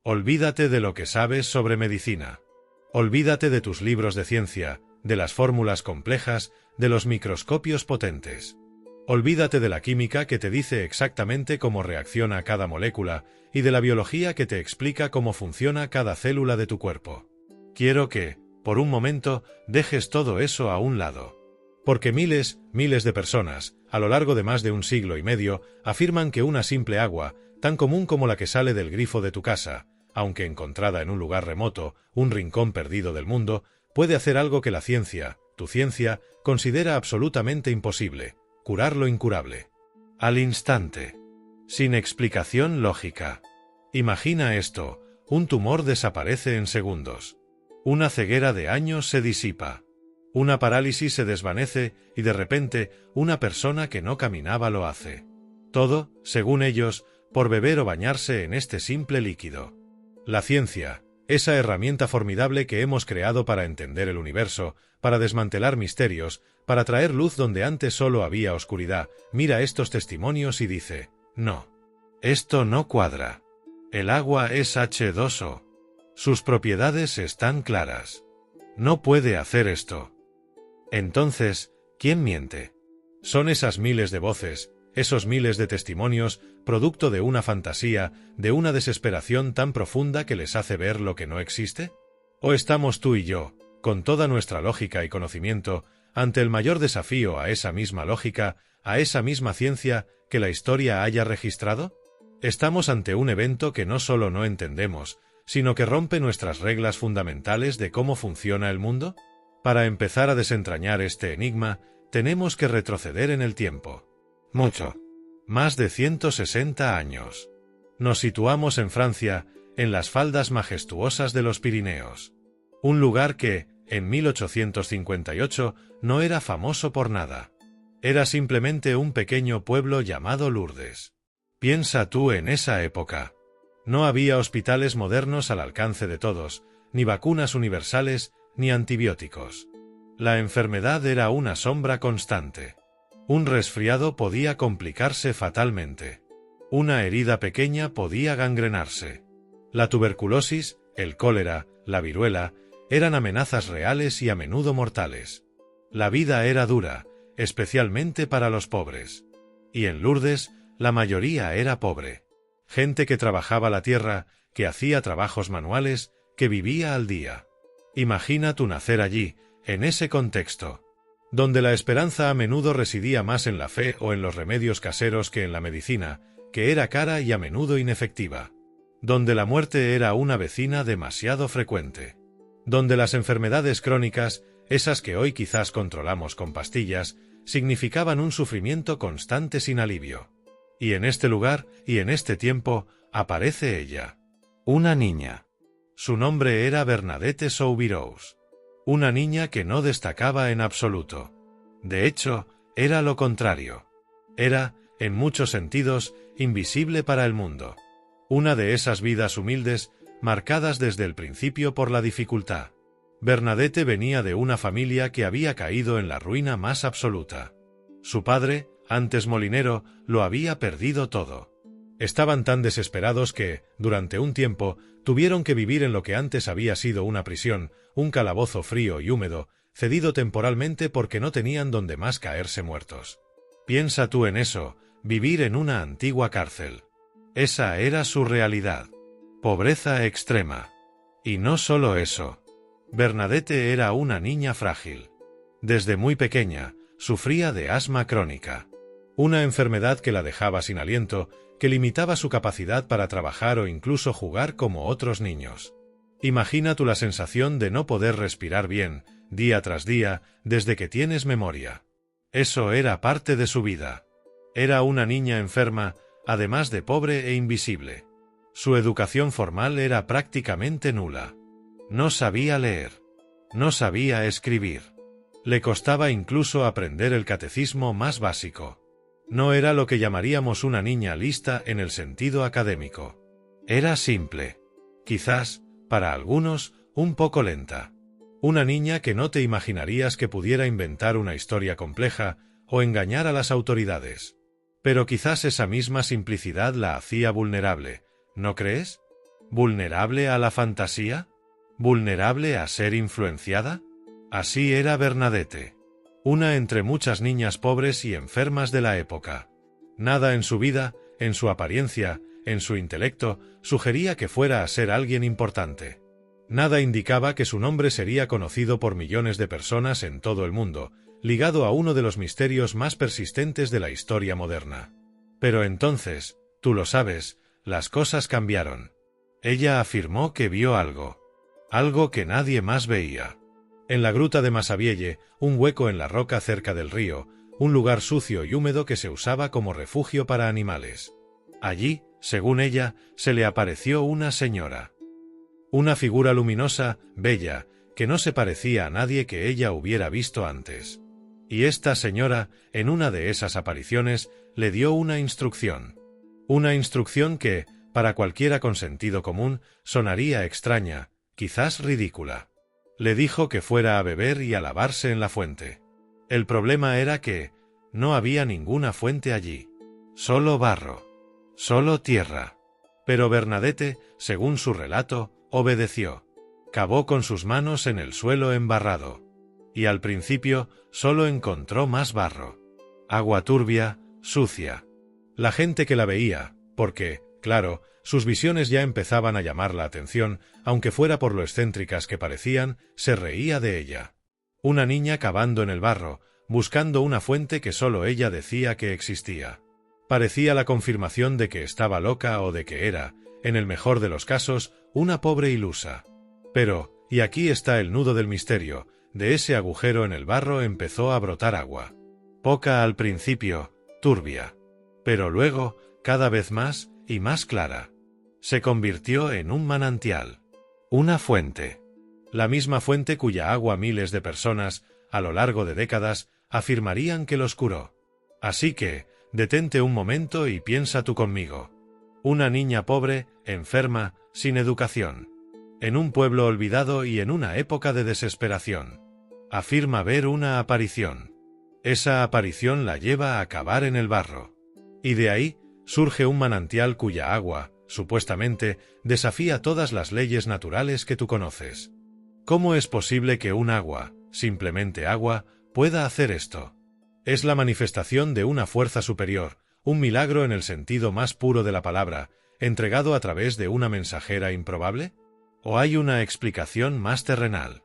Olvídate de lo que sabes sobre medicina. Olvídate de tus libros de ciencia, de las fórmulas complejas, de los microscopios potentes. Olvídate de la química que te dice exactamente cómo reacciona cada molécula y de la biología que te explica cómo funciona cada célula de tu cuerpo. Quiero que, por un momento, dejes todo eso a un lado. Porque miles de personas, a lo largo de más de un siglo y medio, afirman que una simple agua, tan común como la que sale del grifo de tu casa, aunque encontrada en un lugar remoto, un rincón perdido del mundo, puede hacer algo que la ciencia, tu ciencia, considera absolutamente imposible: curar lo incurable. Al instante. Sin explicación lógica. Imagina esto: un tumor desaparece en segundos. Una ceguera de años se disipa. Una parálisis se desvanece y de repente una persona que no caminaba lo hace. Todo, según ellos, por beber o bañarse en este simple líquido. La ciencia, esa herramienta formidable que hemos creado para entender el universo, para desmantelar misterios, para traer luz donde antes solo había oscuridad, mira estos testimonios y dice: no. Esto no cuadra. El agua es H2O. Sus propiedades están claras. No puede hacer esto. Entonces, ¿quién miente? ¿Son esas miles de voces, esos miles de testimonios, producto de una fantasía, de una desesperación tan profunda que les hace ver lo que no existe? ¿O estamos tú y yo, con toda nuestra lógica y conocimiento, ante el mayor desafío a esa misma lógica, a esa misma ciencia que la historia haya registrado? Estamos ante un evento que no solo no entendemos, sino que rompe nuestras reglas fundamentales de cómo funciona el mundo. Para empezar a desentrañar este enigma, tenemos que retroceder en el tiempo. Mucho. Más de 160 años. Nos situamos en Francia, en las faldas majestuosas de los Pirineos. Un lugar que, en 1858, no era famoso por nada. Era simplemente un pequeño pueblo llamado Lourdes. Piensa tú en esa época. No había hospitales modernos al alcance de todos, ni vacunas universales, ni antibióticos. La enfermedad era una sombra constante. Un resfriado podía complicarse fatalmente. Una herida pequeña podía gangrenarse. La tuberculosis, el cólera, la viruela, eran amenazas reales y a menudo mortales. La vida era dura, especialmente para los pobres. Y en Lourdes, la mayoría era pobre. Gente que trabajaba la tierra, que hacía trabajos manuales, que vivía al día. Imagina tú nacer allí, en ese contexto, donde la esperanza a menudo residía más en la fe o en los remedios caseros que en la medicina, que era cara y a menudo inefectiva. Donde la muerte era una vecina demasiado frecuente. Donde las enfermedades crónicas, esas que hoy quizás controlamos con pastillas, significaban un sufrimiento constante sin alivio. Y en este lugar, y en este tiempo, aparece ella. Una niña. Su nombre era Bernadette Soubirous. Una niña que no destacaba en absoluto. De hecho, era lo contrario. Era, en muchos sentidos, invisible para el mundo. Una de esas vidas humildes, marcadas desde el principio por la dificultad. Bernadette venía de una familia que había caído en la ruina más absoluta. Su padre, antes molinero, lo había perdido todo. Estaban tan desesperados que, durante un tiempo, tuvieron que vivir en lo que antes había sido una prisión, un calabozo frío y húmedo, cedido temporalmente porque no tenían donde más caerse muertos. Piensa tú en eso, vivir en una antigua cárcel. Esa era su realidad. Pobreza extrema. Y no solo eso. Bernadette era una niña frágil. Desde muy pequeña, sufría de asma crónica. Una enfermedad que la dejaba sin aliento, que limitaba su capacidad para trabajar o incluso jugar como otros niños. Imagina tú la sensación de no poder respirar bien, día tras día, desde que tienes memoria. Eso era parte de su vida. Era una niña enferma, además de pobre e invisible. Su educación formal era prácticamente nula. No sabía leer. No sabía escribir. Le costaba incluso aprender el catecismo más básico. No era lo que llamaríamos una niña lista en el sentido académico. Era simple. Quizás, para algunos, un poco lenta. Una niña que no te imaginarías que pudiera inventar una historia compleja o engañar a las autoridades. Pero quizás esa misma simplicidad la hacía vulnerable, ¿no crees? ¿Vulnerable a la fantasía? ¿Vulnerable a ser influenciada? Así era Bernadette. Una entre muchas niñas pobres y enfermas de la época. Nada en su vida, en su apariencia, en su intelecto, sugería que fuera a ser alguien importante. Nada indicaba que su nombre sería conocido por millones de personas en todo el mundo, ligado a uno de los misterios más persistentes de la historia moderna. Pero entonces, tú lo sabes, las cosas cambiaron. Ella afirmó que vio algo. Algo que nadie más veía. En la gruta de Masabielle, un hueco en la roca cerca del río, un lugar sucio y húmedo que se usaba como refugio para animales. Allí, según ella, se le apareció una señora. Una figura luminosa, bella, que no se parecía a nadie que ella hubiera visto antes. Y esta señora, en una de esas apariciones, le dio una instrucción. Una instrucción que, para cualquiera con sentido común, sonaría extraña, quizás ridícula. Le dijo que fuera a beber y a lavarse en la fuente. El problema era que no había ninguna fuente allí. Solo barro. Solo tierra. Pero Bernadette, según su relato, obedeció. Cavó con sus manos en el suelo embarrado. Y al principio solo encontró más barro. Agua turbia, sucia. La gente que la veía, porque, claro, sus visiones ya empezaban a llamar la atención, aunque fuera por lo excéntricas que parecían, se reía de ella. Una niña cavando en el barro, buscando una fuente que solo ella decía que existía. Parecía la confirmación de que estaba loca o de que era, en el mejor de los casos, una pobre ilusa. Pero, y aquí está el nudo del misterio, de ese agujero en el barro empezó a brotar agua. Poca al principio, turbia. Pero luego, cada vez más y más clara. Se convirtió en un manantial. Una fuente. La misma fuente cuya agua miles de personas, a lo largo de décadas, afirmarían que los curó. Así que, detente un momento y piensa tú conmigo. Una niña pobre, enferma, sin educación. En un pueblo olvidado y en una época de desesperación. Afirma ver una aparición. Esa aparición la lleva a cavar en el barro. Y de ahí surge un manantial cuya agua, supuestamente, desafía todas las leyes naturales que tú conoces. ¿Cómo es posible que un agua, simplemente agua, pueda hacer esto? Es la manifestación de una fuerza superior, un milagro en el sentido más puro de la palabra, entregado a través de una mensajera improbable? ¿O hay una explicación más terrenal?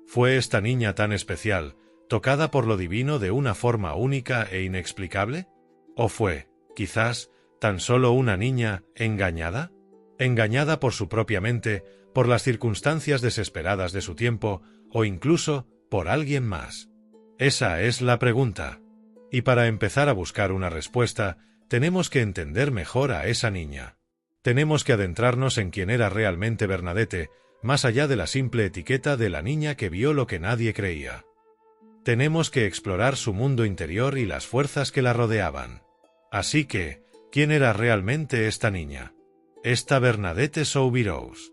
¿Fue esta niña tan especial, tocada por lo divino de una forma única e inexplicable? ¿O fue, quizás, tan solo una niña engañada? Engañada por su propia mente, por las circunstancias desesperadas de su tiempo, o incluso por alguien más. Esa es la pregunta. Y para empezar a buscar una respuesta, tenemos que entender mejor a esa niña. Tenemos que adentrarnos en quién era realmente Bernadette, más allá de la simple etiqueta de la niña que vio lo que nadie creía. Tenemos que explorar su mundo interior y las fuerzas que la rodeaban. Así que, ¿quién era realmente esta niña? Esta Bernadette Soubirous.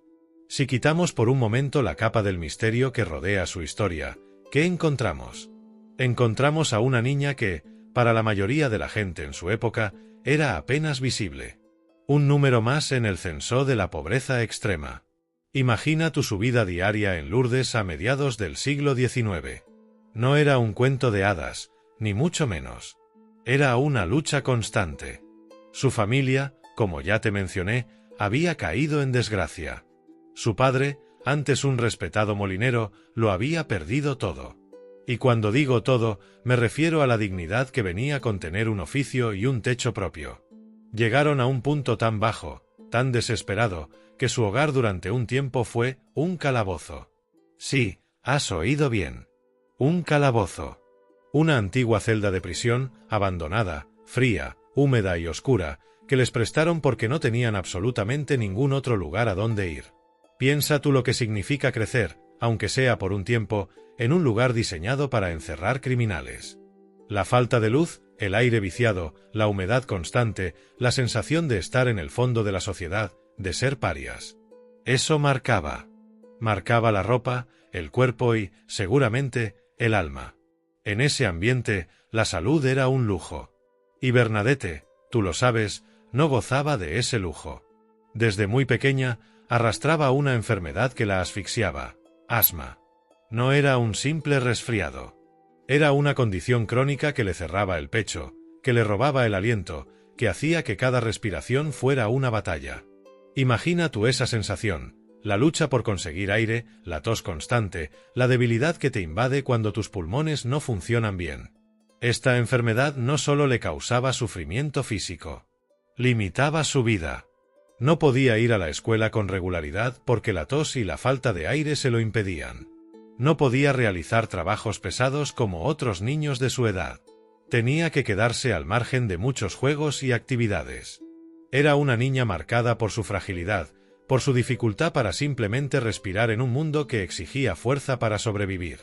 Si quitamos por un momento la capa del misterio que rodea su historia, ¿qué encontramos? Encontramos a una niña que, para la mayoría de la gente en su época, era apenas visible. Un número más en el censo de la pobreza extrema. Imagina tu subida diaria en Lourdes a mediados del siglo XIX. No era un cuento de hadas, ni mucho menos. Era una lucha constante. Su familia, como ya te mencioné, había caído en desgracia. Su padre, antes un respetado molinero, lo había perdido todo. Y cuando digo todo, me refiero a la dignidad que venía con tener un oficio y un techo propio. Llegaron a un punto tan bajo, tan desesperado, que su hogar durante un tiempo fue un calabozo. Sí, has oído bien. Un calabozo. Una antigua celda de prisión, abandonada, fría, húmeda y oscura, que les prestaron porque no tenían absolutamente ningún otro lugar a donde ir. Piensa tú lo que significa crecer, aunque sea por un tiempo, en un lugar diseñado para encerrar criminales. La falta de luz, el aire viciado, la humedad constante, la sensación de estar en el fondo de la sociedad, de ser parias. Eso marcaba. Marcaba la ropa, el cuerpo y, seguramente, el alma. En ese ambiente, la salud era un lujo. Y Bernadette, tú lo sabes, no gozaba de ese lujo. Desde muy pequeña, arrastraba una enfermedad que la asfixiaba: asma. No era un simple resfriado. Era una condición crónica que le cerraba el pecho, que le robaba el aliento, que hacía que cada respiración fuera una batalla. Imagina tú esa sensación, la lucha por conseguir aire, la tos constante, la debilidad que te invade cuando tus pulmones no funcionan bien. Esta enfermedad no solo le causaba sufrimiento físico, limitaba su vida. No podía ir a la escuela con regularidad porque la tos y la falta de aire se lo impedían. No podía realizar trabajos pesados como otros niños de su edad. Tenía que quedarse al margen de muchos juegos y actividades. Era una niña marcada por su fragilidad, por su dificultad para simplemente respirar en un mundo que exigía fuerza para sobrevivir.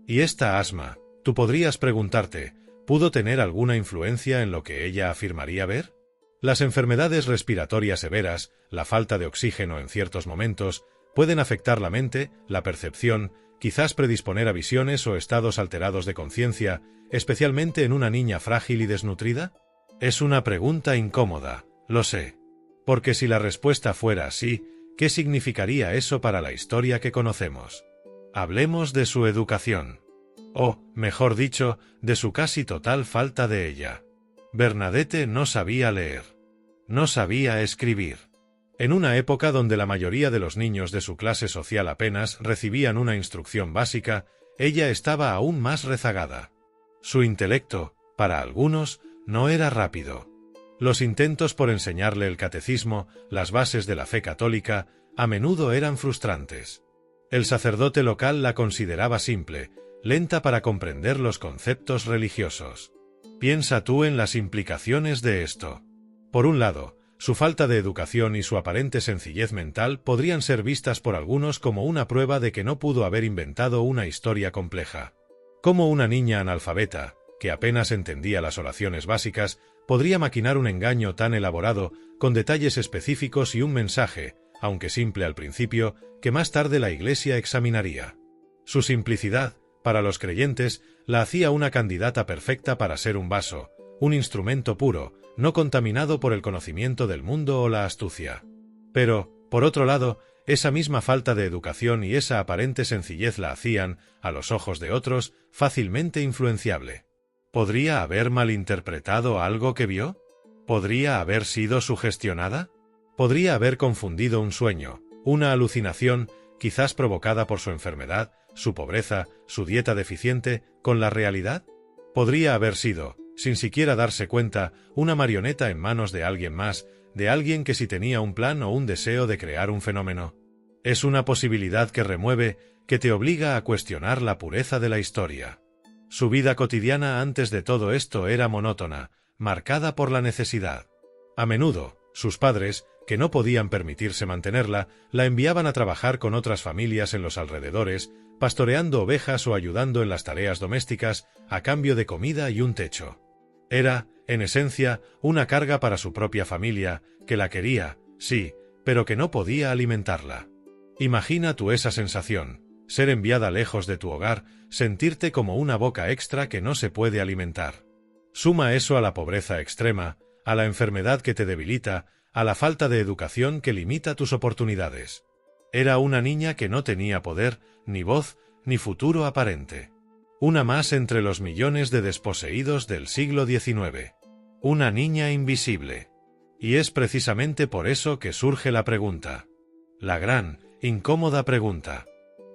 Y esta asma, tú podrías preguntarte, ¿pudo tener alguna influencia en lo que ella afirmaría ver? Las enfermedades respiratorias severas, la falta de oxígeno en ciertos momentos, pueden afectar la mente, la percepción, quizás predisponer a visiones o estados alterados de conciencia, especialmente en una niña frágil y desnutrida. Es una pregunta incómoda, lo sé. Porque si la respuesta fuera sí, ¿qué significaría eso para la historia que conocemos? Hablemos de su educación. O, mejor dicho, de su casi total falta de ella. Bernadette no sabía leer. No sabía escribir. En una época donde la mayoría de los niños de su clase social apenas recibían una instrucción básica, ella estaba aún más rezagada. Su intelecto, para algunos, no era rápido. Los intentos por enseñarle el catecismo, las bases de la fe católica, a menudo eran frustrantes. El sacerdote local la consideraba simple, lenta para comprender los conceptos religiosos. Piensa tú en las implicaciones de esto. Por un lado, su falta de educación y su aparente sencillez mental podrían ser vistas por algunos como una prueba de que no pudo haber inventado una historia compleja. ¿Cómo una niña analfabeta, que apenas entendía las oraciones básicas, podría maquinar un engaño tan elaborado, con detalles específicos y un mensaje, aunque simple al principio, que más tarde la Iglesia examinaría? Su simplicidad, para los creyentes, la hacía una candidata perfecta para ser un vaso, un instrumento puro, no contaminado por el conocimiento del mundo o la astucia. Pero, por otro lado, esa misma falta de educación y esa aparente sencillez la hacían, a los ojos de otros, fácilmente influenciable. ¿Podría haber malinterpretado algo que vio? ¿Podría haber sido sugestionada? ¿Podría haber confundido un sueño, una alucinación, quizás provocada por su enfermedad, su pobreza, su dieta deficiente, con la realidad? ¿Podría haber sido, sin siquiera darse cuenta, una marioneta en manos de alguien más, de alguien que sí tenía un plan o un deseo de crear un fenómeno? Es una posibilidad que remueve, que te obliga a cuestionar la pureza de la historia. Su vida cotidiana antes de todo esto era monótona, marcada por la necesidad. A menudo, sus padres, que no podían permitirse mantenerla, la enviaban a trabajar con otras familias en los alrededores, pastoreando ovejas o ayudando en las tareas domésticas, a cambio de comida y un techo. Era, en esencia, una carga para su propia familia, que la quería, sí, pero que no podía alimentarla. Imagina tú esa sensación, ser enviada lejos de tu hogar, sentirte como una boca extra que no se puede alimentar. Suma eso a la pobreza extrema, a la enfermedad que te debilita, a la falta de educación que limita tus oportunidades. Era una niña que no tenía poder, ni voz, ni futuro aparente. Una más entre los millones de desposeídos del siglo XIX. Una niña invisible. Y es precisamente por eso que surge la pregunta. La gran, incómoda pregunta.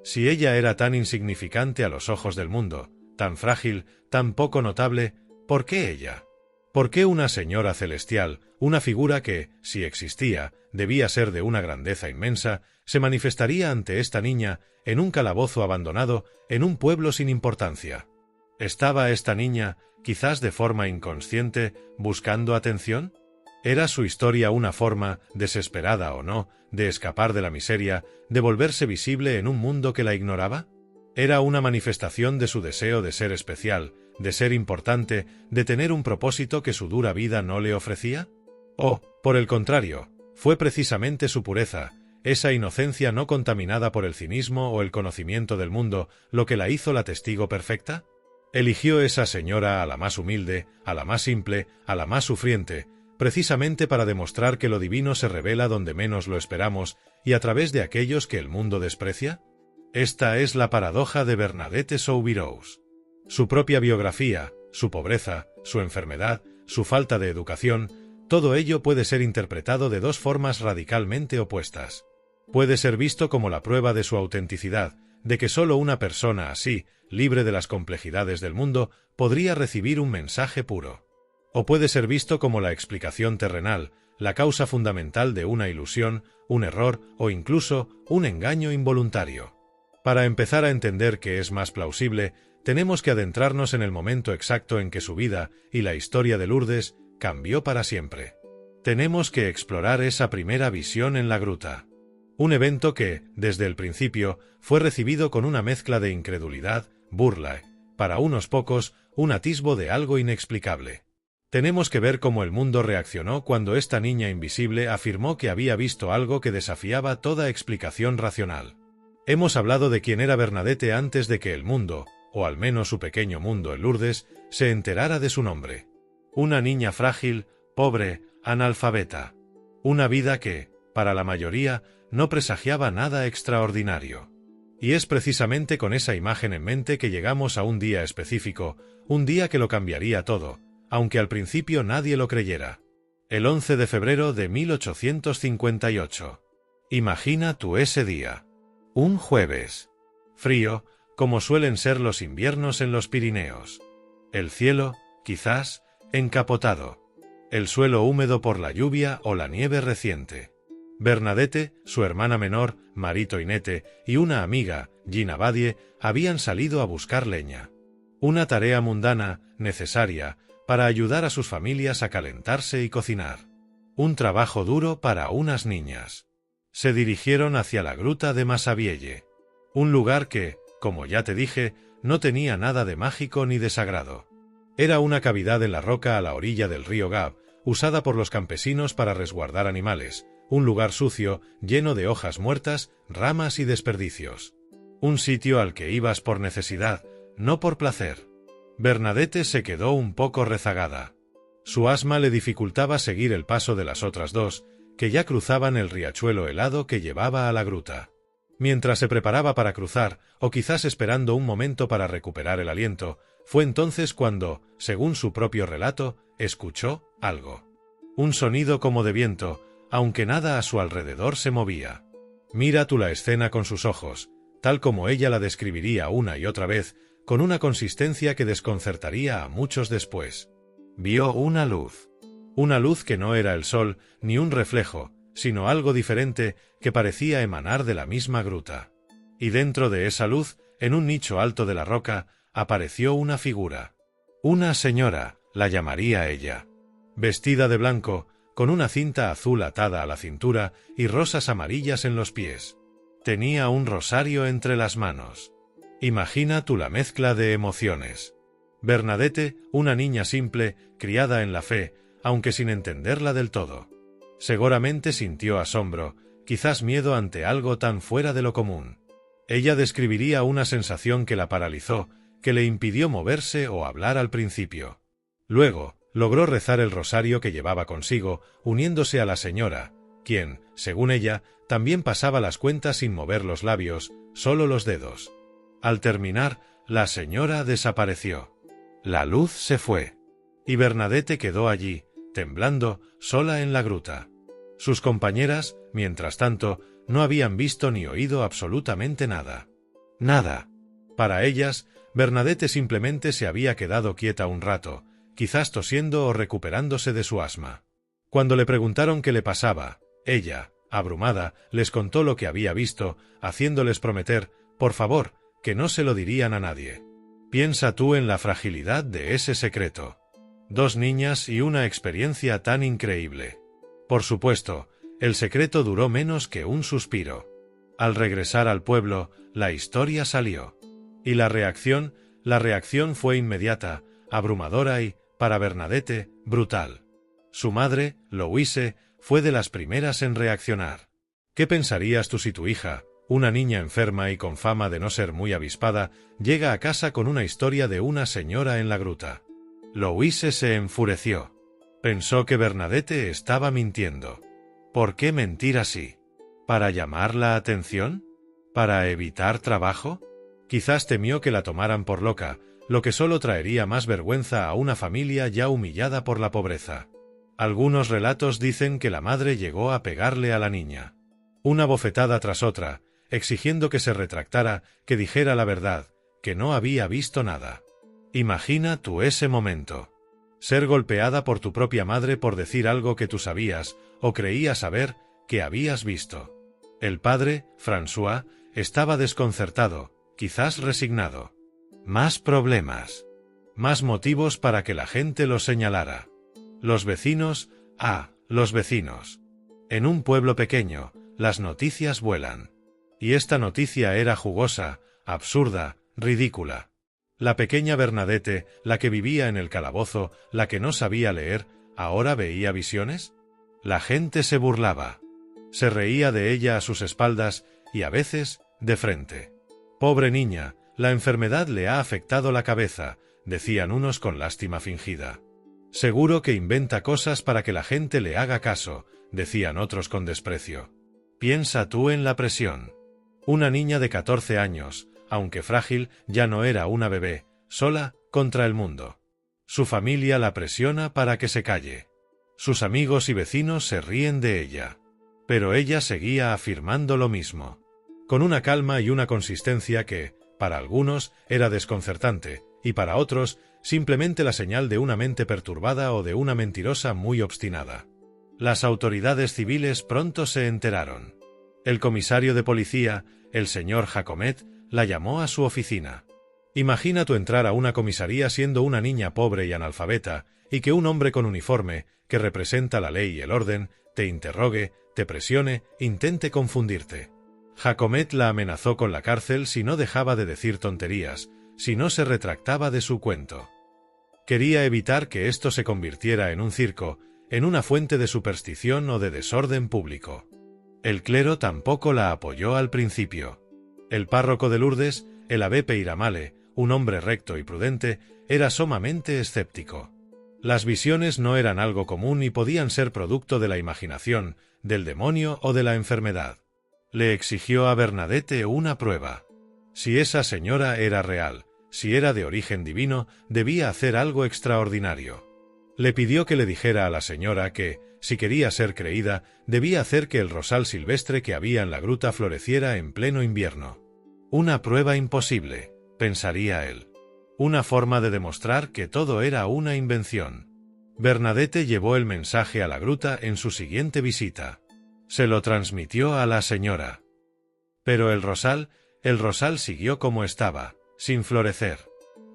Si ella era tan insignificante a los ojos del mundo, tan frágil, tan poco notable, ¿por qué ella? ¿Por qué una señora celestial, una figura que, si existía, debía ser de una grandeza inmensa, se manifestaría ante esta niña, en un calabozo abandonado, en un pueblo sin importancia? ¿Estaba esta niña, quizás de forma inconsciente, buscando atención? ¿Era su historia una forma, desesperada o no, de escapar de la miseria, de volverse visible en un mundo que la ignoraba? ¿Era una manifestación de su deseo de ser especial, de ser importante, de tener un propósito que su dura vida no le ofrecía? ¿O, por el contrario, fue precisamente su pureza, esa inocencia no contaminada por el cinismo o el conocimiento del mundo, lo que la hizo la testigo perfecta? ¿Eligió esa señora a la más humilde, a la más simple, a la más sufriente, precisamente para demostrar que lo divino se revela donde menos lo esperamos y a través de aquellos que el mundo desprecia? Esta es la paradoja de Bernadette Soubirous. Su propia biografía, su pobreza, su enfermedad, su falta de educación, todo ello puede ser interpretado de dos formas radicalmente opuestas. Puede ser visto como la prueba de su autenticidad, de que solo una persona así, libre de las complejidades del mundo, podría recibir un mensaje puro. O puede ser visto como la explicación terrenal, la causa fundamental de una ilusión, un error o incluso un engaño involuntario. Para empezar a entender qué es más plausible, tenemos que adentrarnos en el momento exacto en que su vida y la historia de Lourdes cambió para siempre. Tenemos que explorar esa primera visión en la gruta. Un evento que, desde el principio, fue recibido con una mezcla de incredulidad, burla, para unos pocos, un atisbo de algo inexplicable. Tenemos que ver cómo el mundo reaccionó cuando esta niña invisible afirmó que había visto algo que desafiaba toda explicación racional. Hemos hablado de quién era Bernadette antes de que el mundo, o al menos su pequeño mundo en Lourdes, se enterara de su nombre. Una niña frágil, pobre, analfabeta. Una vida que, para la mayoría, no presagiaba nada extraordinario. Y es precisamente con esa imagen en mente que llegamos a un día específico, un día que lo cambiaría todo, aunque al principio nadie lo creyera. El 11 de febrero de 1858. Imagina tú ese día. Un jueves. Frío, como suelen ser los inviernos en los Pirineos. El cielo, quizás, encapotado. El suelo húmedo por la lluvia o la nieve reciente. Bernadette, su hermana menor, Marie Toinette, y una amiga, Gina Badie, habían salido a buscar leña. Una tarea mundana, necesaria, para ayudar a sus familias a calentarse y cocinar. Un trabajo duro para unas niñas. Se dirigieron hacia la gruta de Massabielle. Un lugar que, como ya te dije, no tenía nada de mágico ni de sagrado. Era una cavidad en la roca a la orilla del río Gab, usada por los campesinos para resguardar animales, un lugar sucio, lleno de hojas muertas, ramas y desperdicios. Un sitio al que ibas por necesidad, no por placer. Bernadette se quedó un poco rezagada. Su asma le dificultaba seguir el paso de las otras dos, que ya cruzaban el riachuelo helado que llevaba a la gruta. Mientras se preparaba para cruzar, o quizás esperando un momento para recuperar el aliento, fue entonces cuando, según su propio relato, escuchó algo. Un sonido como de viento, aunque nada a su alrededor se movía. Mira tú la escena con sus ojos, tal como ella la describiría una y otra vez, con una consistencia que desconcertaría a muchos después. Vio una luz. Una luz que no era el sol, ni un reflejo, sino algo diferente que parecía emanar de la misma gruta. Y dentro de esa luz, en un nicho alto de la roca, apareció una figura. Una señora, la llamaría ella. Vestida de blanco, con una cinta azul atada a la cintura y rosas amarillas en los pies. Tenía un rosario entre las manos. Imagina tú la mezcla de emociones. Bernadette, una niña simple, criada en la fe, aunque sin entenderla del todo. Seguramente sintió asombro, quizás miedo ante algo tan fuera de lo común. Ella describiría una sensación que la paralizó, que le impidió moverse o hablar al principio. Luego, logró rezar el rosario que llevaba consigo, uniéndose a la señora, quien, según ella, también pasaba las cuentas sin mover los labios, solo los dedos. Al terminar, la señora desapareció. La luz se fue. Y Bernadette quedó allí, temblando, sola en la gruta. Sus compañeras, mientras tanto, no habían visto ni oído absolutamente nada. Nada. Para ellas, Bernadette simplemente se había quedado quieta un rato, quizás tosiendo o recuperándose de su asma. Cuando le preguntaron qué le pasaba, ella, abrumada, les contó lo que había visto, haciéndoles prometer, por favor, que no se lo dirían a nadie. Piensa tú en la fragilidad de ese secreto. 2 niñas y una experiencia tan increíble. Por supuesto, el secreto duró menos que un suspiro. Al regresar al pueblo, la historia salió. Y la reacción fue inmediata, abrumadora y, para Bernadette, brutal. Su madre, Louise, fue de las primeras en reaccionar. ¿Qué pensarías tú si tu hija, una niña enferma y con fama de no ser muy avispada, llega a casa con una historia de una señora en la gruta? Louise se enfureció. Pensó que Bernadette estaba mintiendo. ¿Por qué mentir así? ¿Para llamar la atención? ¿Para evitar trabajo? Quizás temió que la tomaran por loca, lo que solo traería más vergüenza a una familia ya humillada por la pobreza. Algunos relatos dicen que la madre llegó a pegarle a la niña. Una bofetada tras otra, exigiendo que se retractara, que dijera la verdad, que no había visto nada. Imagina tú ese momento. Ser golpeada por tu propia madre por decir algo que tú sabías, o creías saber, que habías visto. El padre, François, estaba desconcertado, quizás resignado. Más problemas. Más motivos para que la gente lo señalara. Los vecinos, los vecinos. En un pueblo pequeño, las noticias vuelan. Y esta noticia era jugosa, absurda, ridícula. La pequeña Bernadette, la que vivía en el calabozo, la que no sabía leer, ¿ahora veía visiones? La gente se burlaba. Se reía de ella a sus espaldas y a veces, de frente. Pobre niña, la enfermedad le ha afectado la cabeza, decían unos con lástima fingida. Seguro que inventa cosas para que la gente le haga caso, decían otros con desprecio. Piensa tú en la presión. Una niña de 14 años, aunque frágil, ya no era una bebé, sola, contra el mundo. Su familia la presiona para que se calle. Sus amigos y vecinos se ríen de ella. Pero ella seguía afirmando lo mismo. Con una calma y una consistencia que, para algunos, era desconcertante, y para otros, simplemente la señal de una mente perturbada o de una mentirosa muy obstinada. Las autoridades civiles pronto se enteraron. El comisario de policía, el señor Jacomet, la llamó a su oficina. Imagina tú entrar a una comisaría siendo una niña pobre y analfabeta, y que un hombre con uniforme, que representa la ley y el orden, te interrogue, te presione, intente confundirte. Jacomet la amenazó con la cárcel si no dejaba de decir tonterías, si no se retractaba de su cuento. Quería evitar que esto se convirtiera en un circo, en una fuente de superstición o de desorden público. El clero tampoco la apoyó al principio. El párroco de Lourdes, el abbé Peyramale, un hombre recto y prudente, era sumamente escéptico. Las visiones no eran algo común y podían ser producto de la imaginación, del demonio o de la enfermedad. Le exigió a Bernadette una prueba. Si esa señora era real, si era de origen divino, debía hacer algo extraordinario. Le pidió que le dijera a la señora que, si quería ser creída, debía hacer que el rosal silvestre que había en la gruta floreciera en pleno invierno. Una prueba imposible, pensaría él. Una forma de demostrar que todo era una invención. Bernadette llevó el mensaje a la gruta en su siguiente visita. Se lo transmitió a la señora. Pero el rosal siguió como estaba, sin florecer.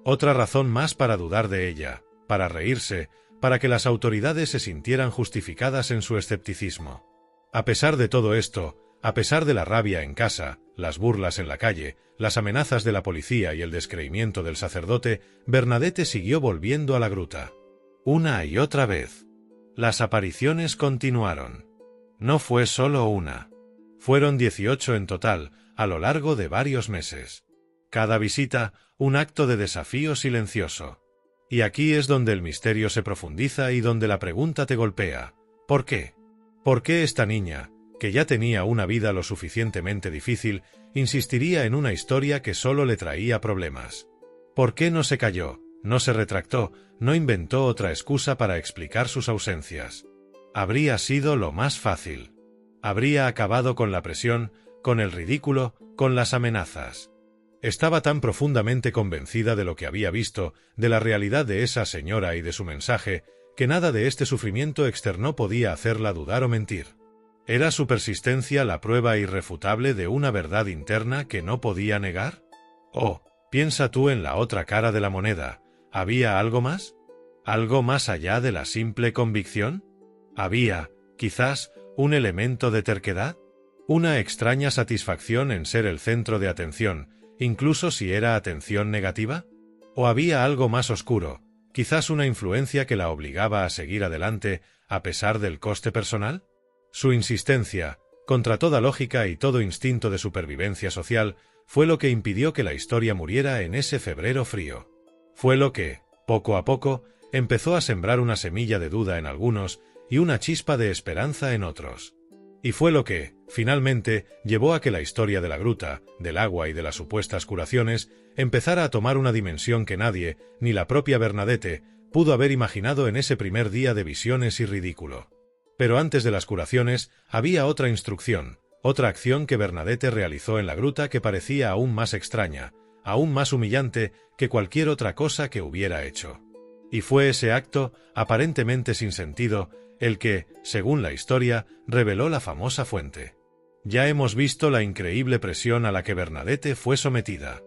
Otra razón más para dudar de ella, para reírse, para que las autoridades se sintieran justificadas en su escepticismo. A pesar de todo esto, a pesar de la rabia en casa, las burlas en la calle, las amenazas de la policía y el descreimiento del sacerdote, Bernadette siguió volviendo a la gruta. Una y otra vez. Las apariciones continuaron. No fue solo una. Fueron 18 en total, a lo largo de varios meses. Cada visita, un acto de desafío silencioso. Y aquí es donde el misterio se profundiza y donde la pregunta te golpea. ¿Por qué? ¿Por qué esta niña, que ya tenía una vida lo suficientemente difícil, insistiría en una historia que solo le traía problemas? ¿Por qué no se calló, no se retractó, no inventó otra excusa para explicar sus ausencias? Habría sido lo más fácil. Habría acabado con la presión, con el ridículo, con las amenazas. Estaba tan profundamente convencida de lo que había visto, de la realidad de esa señora y de su mensaje, que nada de este sufrimiento externo podía hacerla dudar o mentir. ¿Era su persistencia la prueba irrefutable de una verdad interna que no podía negar? Oh, piensa tú en la otra cara de la moneda. ¿Había algo más? ¿Algo más allá de la simple convicción? ¿Había, quizás, un elemento de terquedad? ¿Una extraña satisfacción en ser el centro de atención, incluso si era atención negativa? ¿O había algo más oscuro, quizás una influencia que la obligaba a seguir adelante a pesar del coste personal? Su insistencia, contra toda lógica y todo instinto de supervivencia social, fue lo que impidió que la historia muriera en ese febrero frío. Fue lo que, poco a poco, empezó a sembrar una semilla de duda en algunos y una chispa de esperanza en otros. Y fue lo que, finalmente, llevó a que la historia de la gruta, del agua y de las supuestas curaciones empezara a tomar una dimensión que nadie, ni la propia Bernadette, pudo haber imaginado en ese primer día de visiones y ridículo. Pero antes de las curaciones había otra instrucción, otra acción que Bernadette realizó en la gruta que parecía aún más extraña, aún más humillante que cualquier otra cosa que hubiera hecho. Y fue ese acto, aparentemente sin sentido, el que, según la historia, reveló la famosa fuente. Ya hemos visto la increíble presión a la que Bernadette fue sometida.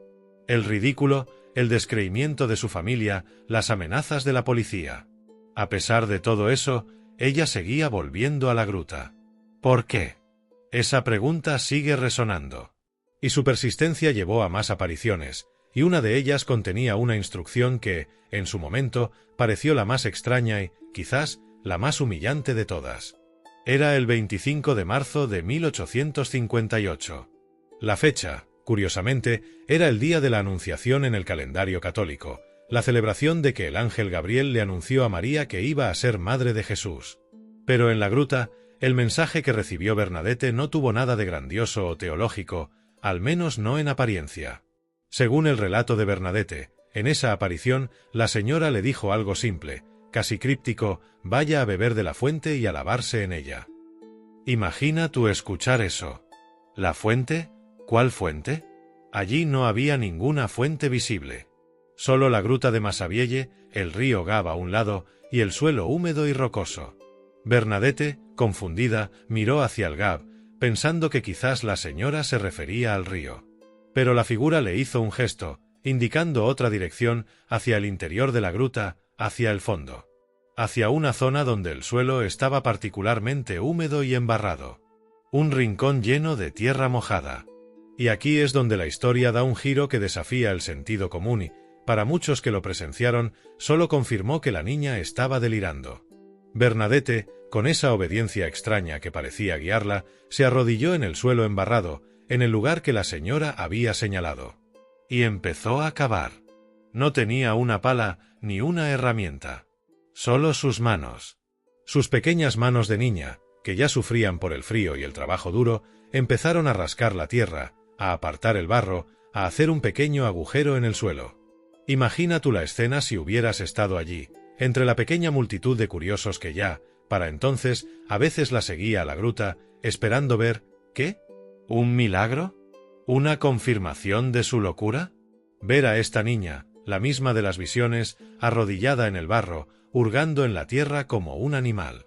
El ridículo, el descreimiento de su familia, las amenazas de la policía. A pesar de todo eso, ella seguía volviendo a la gruta. ¿Por qué? Esa pregunta sigue resonando. Y su persistencia llevó a más apariciones, y una de ellas contenía una instrucción que, en su momento, pareció la más extraña y, quizás, la más humillante de todas. Era el 25 de marzo de 1858. La fecha, curiosamente, era el día de la Anunciación en el calendario católico, la celebración de que el ángel Gabriel le anunció a María que iba a ser madre de Jesús. Pero en la gruta, el mensaje que recibió Bernadette no tuvo nada de grandioso o teológico, al menos no en apariencia. Según el relato de Bernadette, en esa aparición, la señora le dijo algo simple, casi críptico: vaya a beber de la fuente y a lavarse en ella. Imagina tú escuchar eso. ¿La fuente? ¿Cuál fuente? Allí no había ninguna fuente visible. Solo la gruta de Massabielle, el río Gab a un lado, y el suelo húmedo y rocoso. Bernadette, confundida, miró hacia el Gab, pensando que quizás la señora se refería al río. Pero la figura le hizo un gesto, indicando otra dirección, hacia el interior de la gruta, hacia el fondo. Hacia una zona donde el suelo estaba particularmente húmedo y embarrado. Un rincón lleno de tierra mojada. Y aquí es donde la historia da un giro que desafía el sentido común y, para muchos que lo presenciaron, solo confirmó que la niña estaba delirando. Bernadette, con esa obediencia extraña que parecía guiarla, se arrodilló en el suelo embarrado, en el lugar que la señora había señalado. Y empezó a cavar. No tenía una pala ni una herramienta. Solo sus manos. Sus pequeñas manos de niña, que ya sufrían por el frío y el trabajo duro, empezaron a rascar la tierra, a apartar el barro, a hacer un pequeño agujero en el suelo. Imagina tú la escena si hubieras estado allí, entre la pequeña multitud de curiosos que ya, para entonces, a veces la seguía a la gruta, esperando ver, ¿qué? ¿Un milagro? ¿Una confirmación de su locura? Ver a esta niña, la misma de las visiones, arrodillada en el barro, hurgando en la tierra como un animal.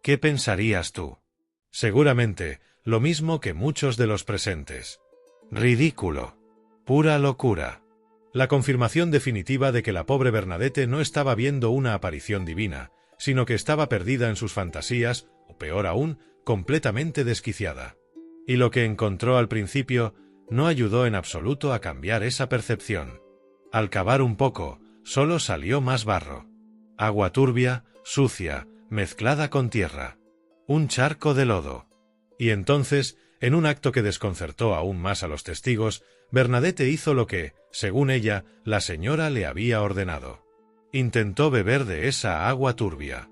¿Qué pensarías tú? Seguramente, lo mismo que muchos de los presentes. Ridículo. Pura locura. La confirmación definitiva de que la pobre Bernadette no estaba viendo una aparición divina, sino que estaba perdida en sus fantasías, o peor aún, completamente desquiciada. Y lo que encontró al principio no ayudó en absoluto a cambiar esa percepción. Al cavar un poco, solo salió más barro. Agua turbia, sucia, mezclada con tierra. Un charco de lodo. Y entonces, en un acto que desconcertó aún más a los testigos, Bernadette hizo lo que, según ella, la señora le había ordenado. Intentó beber de esa agua turbia.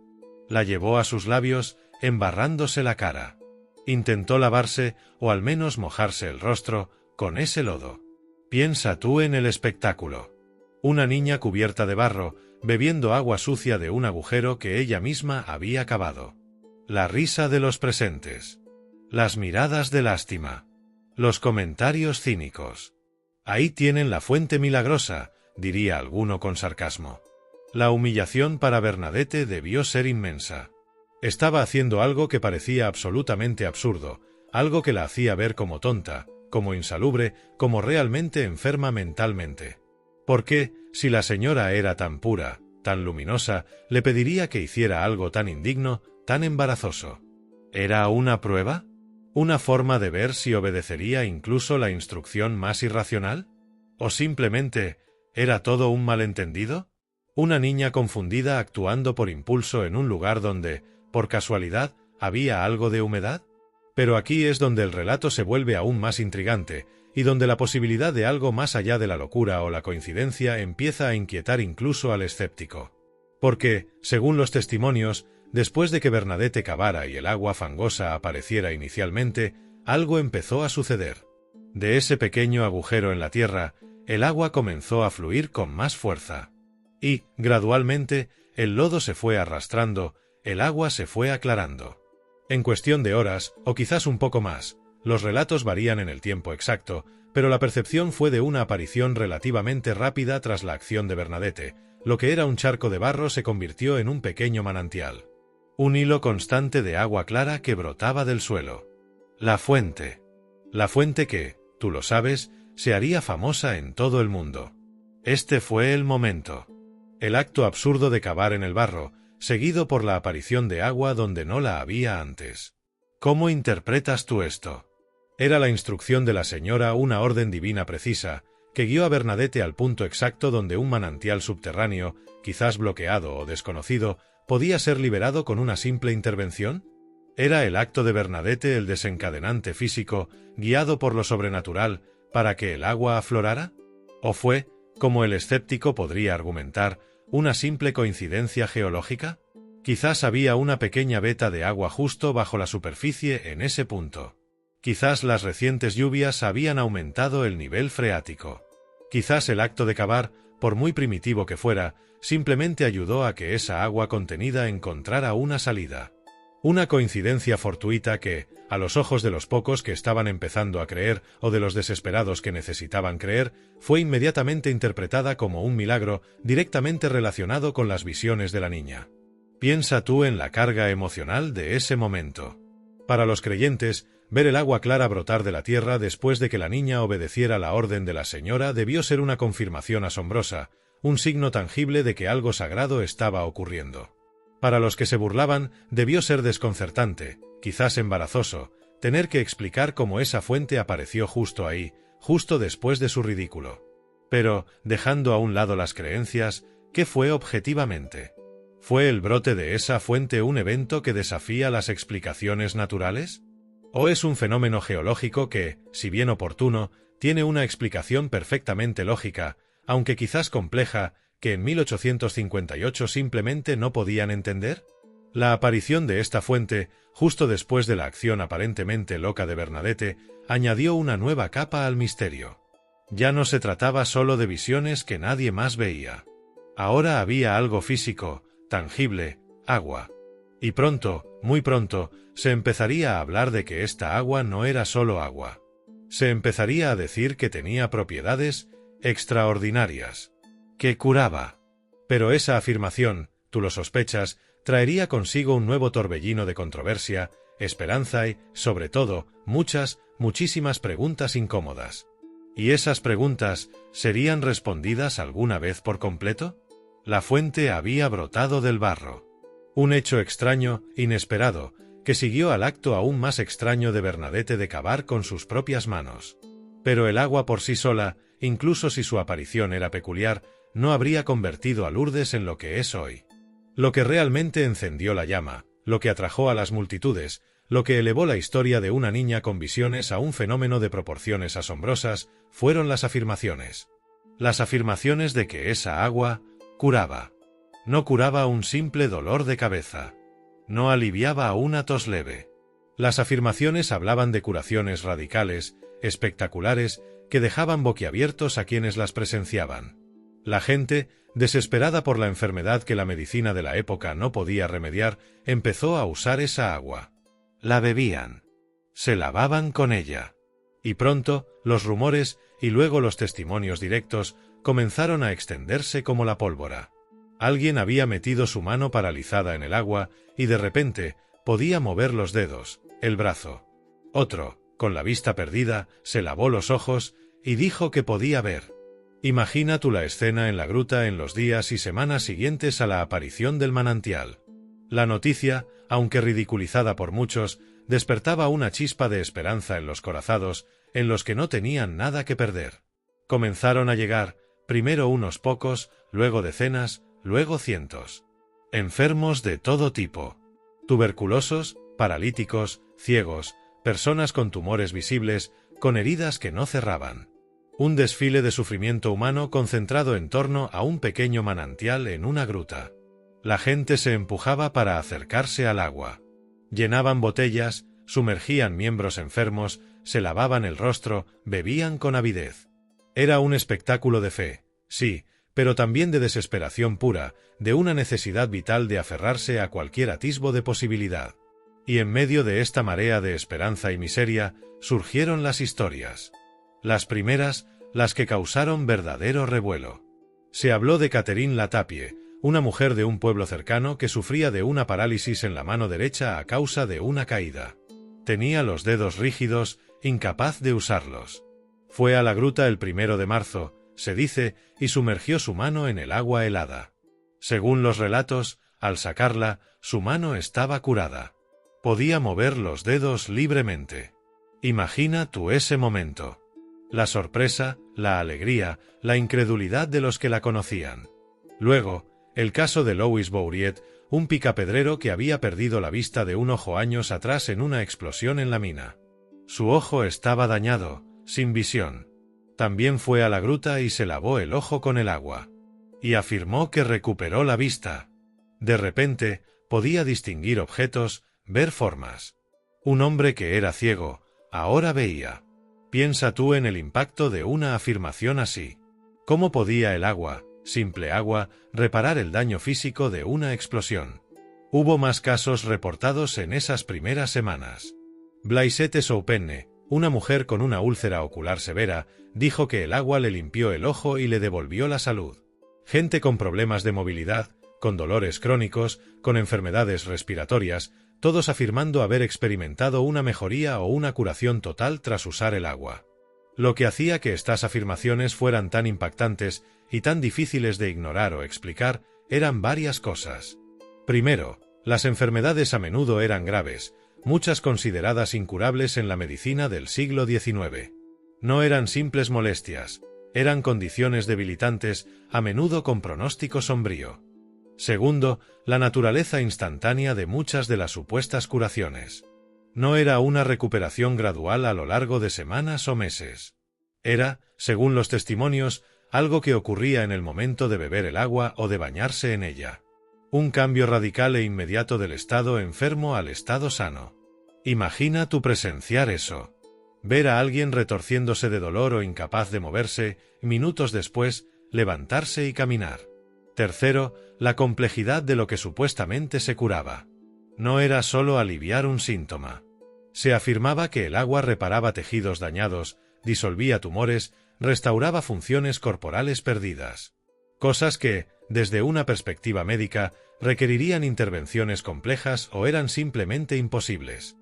La llevó a sus labios, embarrándose la cara. Intentó lavarse, o al menos mojarse el rostro, con ese lodo. Piensa tú en el espectáculo. Una niña cubierta de barro, bebiendo agua sucia de un agujero que ella misma había cavado. La risa de los presentes. Las miradas de lástima. Los comentarios cínicos. Ahí tienen la fuente milagrosa, diría alguno con sarcasmo. La humillación para Bernadette debió ser inmensa. Estaba haciendo algo que parecía absolutamente absurdo, algo que la hacía ver como tonta, como insalubre, como realmente enferma mentalmente. ¿Por qué, si la señora era tan pura, tan luminosa, le pediría que hiciera algo tan indigno, tan embarazoso? ¿Era una prueba? ¿Una forma de ver si obedecería incluso la instrucción más irracional? ¿O simplemente era todo un malentendido? ¿Una niña confundida actuando por impulso en un lugar donde, por casualidad, había algo de humedad? Pero aquí es donde el relato se vuelve aún más intrigante, y donde la posibilidad de algo más allá de la locura o la coincidencia empieza a inquietar incluso al escéptico. Porque, según los testimonios, después de que Bernadette cavara y el agua fangosa apareciera inicialmente, algo empezó a suceder. De ese pequeño agujero en la tierra, el agua comenzó a fluir con más fuerza. Y, gradualmente, el lodo se fue arrastrando, el agua se fue aclarando. En cuestión de horas, o quizás un poco más, los relatos varían en el tiempo exacto, pero la percepción fue de una aparición relativamente rápida tras la acción de Bernadette. Lo que era un charco de barro se convirtió en un pequeño manantial. Un hilo constante de agua clara que brotaba del suelo. La fuente. La fuente que, tú lo sabes, se haría famosa en todo el mundo. Este fue el momento. El acto absurdo de cavar en el barro, seguido por la aparición de agua donde no la había antes. ¿Cómo interpretas tú esto? Era la instrucción de la señora una orden divina precisa, que guió a Bernadette al punto exacto donde un manantial subterráneo, quizás bloqueado o desconocido, podía ser liberado con una simple intervención? ¿Era el acto de Bernadette el desencadenante físico, guiado por lo sobrenatural, para que el agua aflorara? ¿O fue, como el escéptico podría argumentar, una simple coincidencia geológica? Quizás había una pequeña veta de agua justo bajo la superficie en ese punto. Quizás las recientes lluvias habían aumentado el nivel freático. Quizás el acto de cavar, por muy primitivo que fuera, simplemente ayudó a que esa agua contenida encontrara una salida. Una coincidencia fortuita que, a los ojos de los pocos que estaban empezando a creer o de los desesperados que necesitaban creer, fue inmediatamente interpretada como un milagro directamente relacionado con las visiones de la niña. Piensa tú en la carga emocional de ese momento. Para los creyentes, ver el agua clara brotar de la tierra después de que la niña obedeciera la orden de la señora debió ser una confirmación asombrosa, un signo tangible de que algo sagrado estaba ocurriendo. Para los que se burlaban, debió ser desconcertante, quizás embarazoso, tener que explicar cómo esa fuente apareció justo ahí, justo después de su ridículo. Pero, dejando a un lado las creencias, ¿qué fue objetivamente? ¿Fue el brote de esa fuente un evento que desafía las explicaciones naturales? ¿O es un fenómeno geológico que, si bien oportuno, tiene una explicación perfectamente lógica, aunque quizás compleja, que en 1858 simplemente no podían entender? La aparición de esta fuente, justo después de la acción aparentemente loca de Bernadette, añadió una nueva capa al misterio. Ya no se trataba solo de visiones que nadie más veía. Ahora había algo físico, tangible, agua. Y pronto, muy pronto, se empezaría a hablar de que esta agua no era solo agua. Se empezaría a decir que tenía propiedades extraordinarias. Que curaba. Pero esa afirmación, tú lo sospechas, traería consigo un nuevo torbellino de controversia, esperanza y, sobre todo, muchísimas preguntas incómodas. ¿Y esas preguntas serían respondidas alguna vez por completo? La fuente había brotado del barro. Un hecho extraño, inesperado, que siguió al acto aún más extraño de Bernadette de cavar con sus propias manos. Pero el agua por sí sola, incluso si su aparición era peculiar, no habría convertido a Lourdes en lo que es hoy. Lo que realmente encendió la llama, lo que atrajo a las multitudes, lo que elevó la historia de una niña con visiones a un fenómeno de proporciones asombrosas, fueron las afirmaciones. Las afirmaciones de que esa agua curaba. No curaba un simple dolor de cabeza. No aliviaba una tos leve. Las afirmaciones hablaban de curaciones radicales, espectaculares, que dejaban boquiabiertos a quienes las presenciaban. La gente, desesperada por la enfermedad que la medicina de la época no podía remediar, empezó a usar esa agua. La bebían. Se lavaban con ella. Y pronto, los rumores, y luego los testimonios directos, comenzaron a extenderse como la pólvora. Alguien había metido su mano paralizada en el agua, y de repente, podía mover los dedos, el brazo. Otro, con la vista perdida, se lavó los ojos, y dijo que podía ver. Imagina tú la escena en la gruta en los días y semanas siguientes a la aparición del manantial. La noticia, aunque ridiculizada por muchos, despertaba una chispa de esperanza en los corazados, en los que no tenían nada que perder. Comenzaron a llegar, primero unos pocos, luego decenas, luego cientos. Enfermos de todo tipo. Tuberculosos, paralíticos, ciegos, personas con tumores visibles, con heridas que no cerraban. Un desfile de sufrimiento humano concentrado en torno a un pequeño manantial en una gruta. La gente se empujaba para acercarse al agua. Llenaban botellas, sumergían miembros enfermos, se lavaban el rostro, bebían con avidez. Era un espectáculo de fe, sí, pero también de desesperación pura, de una necesidad vital de aferrarse a cualquier atisbo de posibilidad. Y en medio de esta marea de esperanza y miseria, surgieron las historias. Las primeras, las que causaron verdadero revuelo. Se habló de Catherine Latapie, una mujer de un pueblo cercano que sufría de una parálisis en la mano derecha a causa de una caída. Tenía los dedos rígidos, incapaz de usarlos. Fue a la gruta el 1 de marzo, se dice, y sumergió su mano en el agua helada. Según los relatos, al sacarla, su mano estaba curada. Podía mover los dedos libremente. Imagina tú ese momento. La sorpresa, la alegría, la incredulidad de los que la conocían. Luego, el caso de Louis Bourriet, un picapedrero que había perdido la vista de un ojo años atrás en una explosión en la mina. Su ojo estaba dañado, sin visión. También fue a la gruta y se lavó el ojo con el agua. Y afirmó que recuperó la vista. De repente, podía distinguir objetos, ver formas. Un hombre que era ciego, ahora veía. Piensa tú en el impacto de una afirmación así. ¿Cómo podía el agua, simple agua, reparar el daño físico de una explosión? Hubo más casos reportados en esas primeras semanas. Blaisette Soupenne, una mujer con una úlcera ocular severa, dijo que el agua le limpió el ojo y le devolvió la salud. Gente con problemas de movilidad, con dolores crónicos, con enfermedades respiratorias, todos afirmando haber experimentado una mejoría o una curación total tras usar el agua. Lo que hacía que estas afirmaciones fueran tan impactantes y tan difíciles de ignorar o explicar eran varias cosas. Primero, las enfermedades a menudo eran graves, muchas consideradas incurables en la medicina del siglo XIX. No eran simples molestias, eran condiciones debilitantes, a menudo con pronóstico sombrío. Segundo, la naturaleza instantánea de muchas de las supuestas curaciones. No era una recuperación gradual a lo largo de semanas o meses. Era, según los testimonios, algo que ocurría en el momento de beber el agua o de bañarse en ella. Un cambio radical e inmediato del estado enfermo al estado sano. Imagina tú presenciar eso. Ver a alguien retorciéndose de dolor o incapaz de moverse, minutos después, levantarse y caminar. Tercero, la complejidad de lo que supuestamente se curaba. No era solo aliviar un síntoma. Se afirmaba que el agua reparaba tejidos dañados, disolvía tumores, restauraba funciones corporales perdidas. Cosas que, desde una perspectiva médica, requerirían intervenciones complejas o eran simplemente imposibles.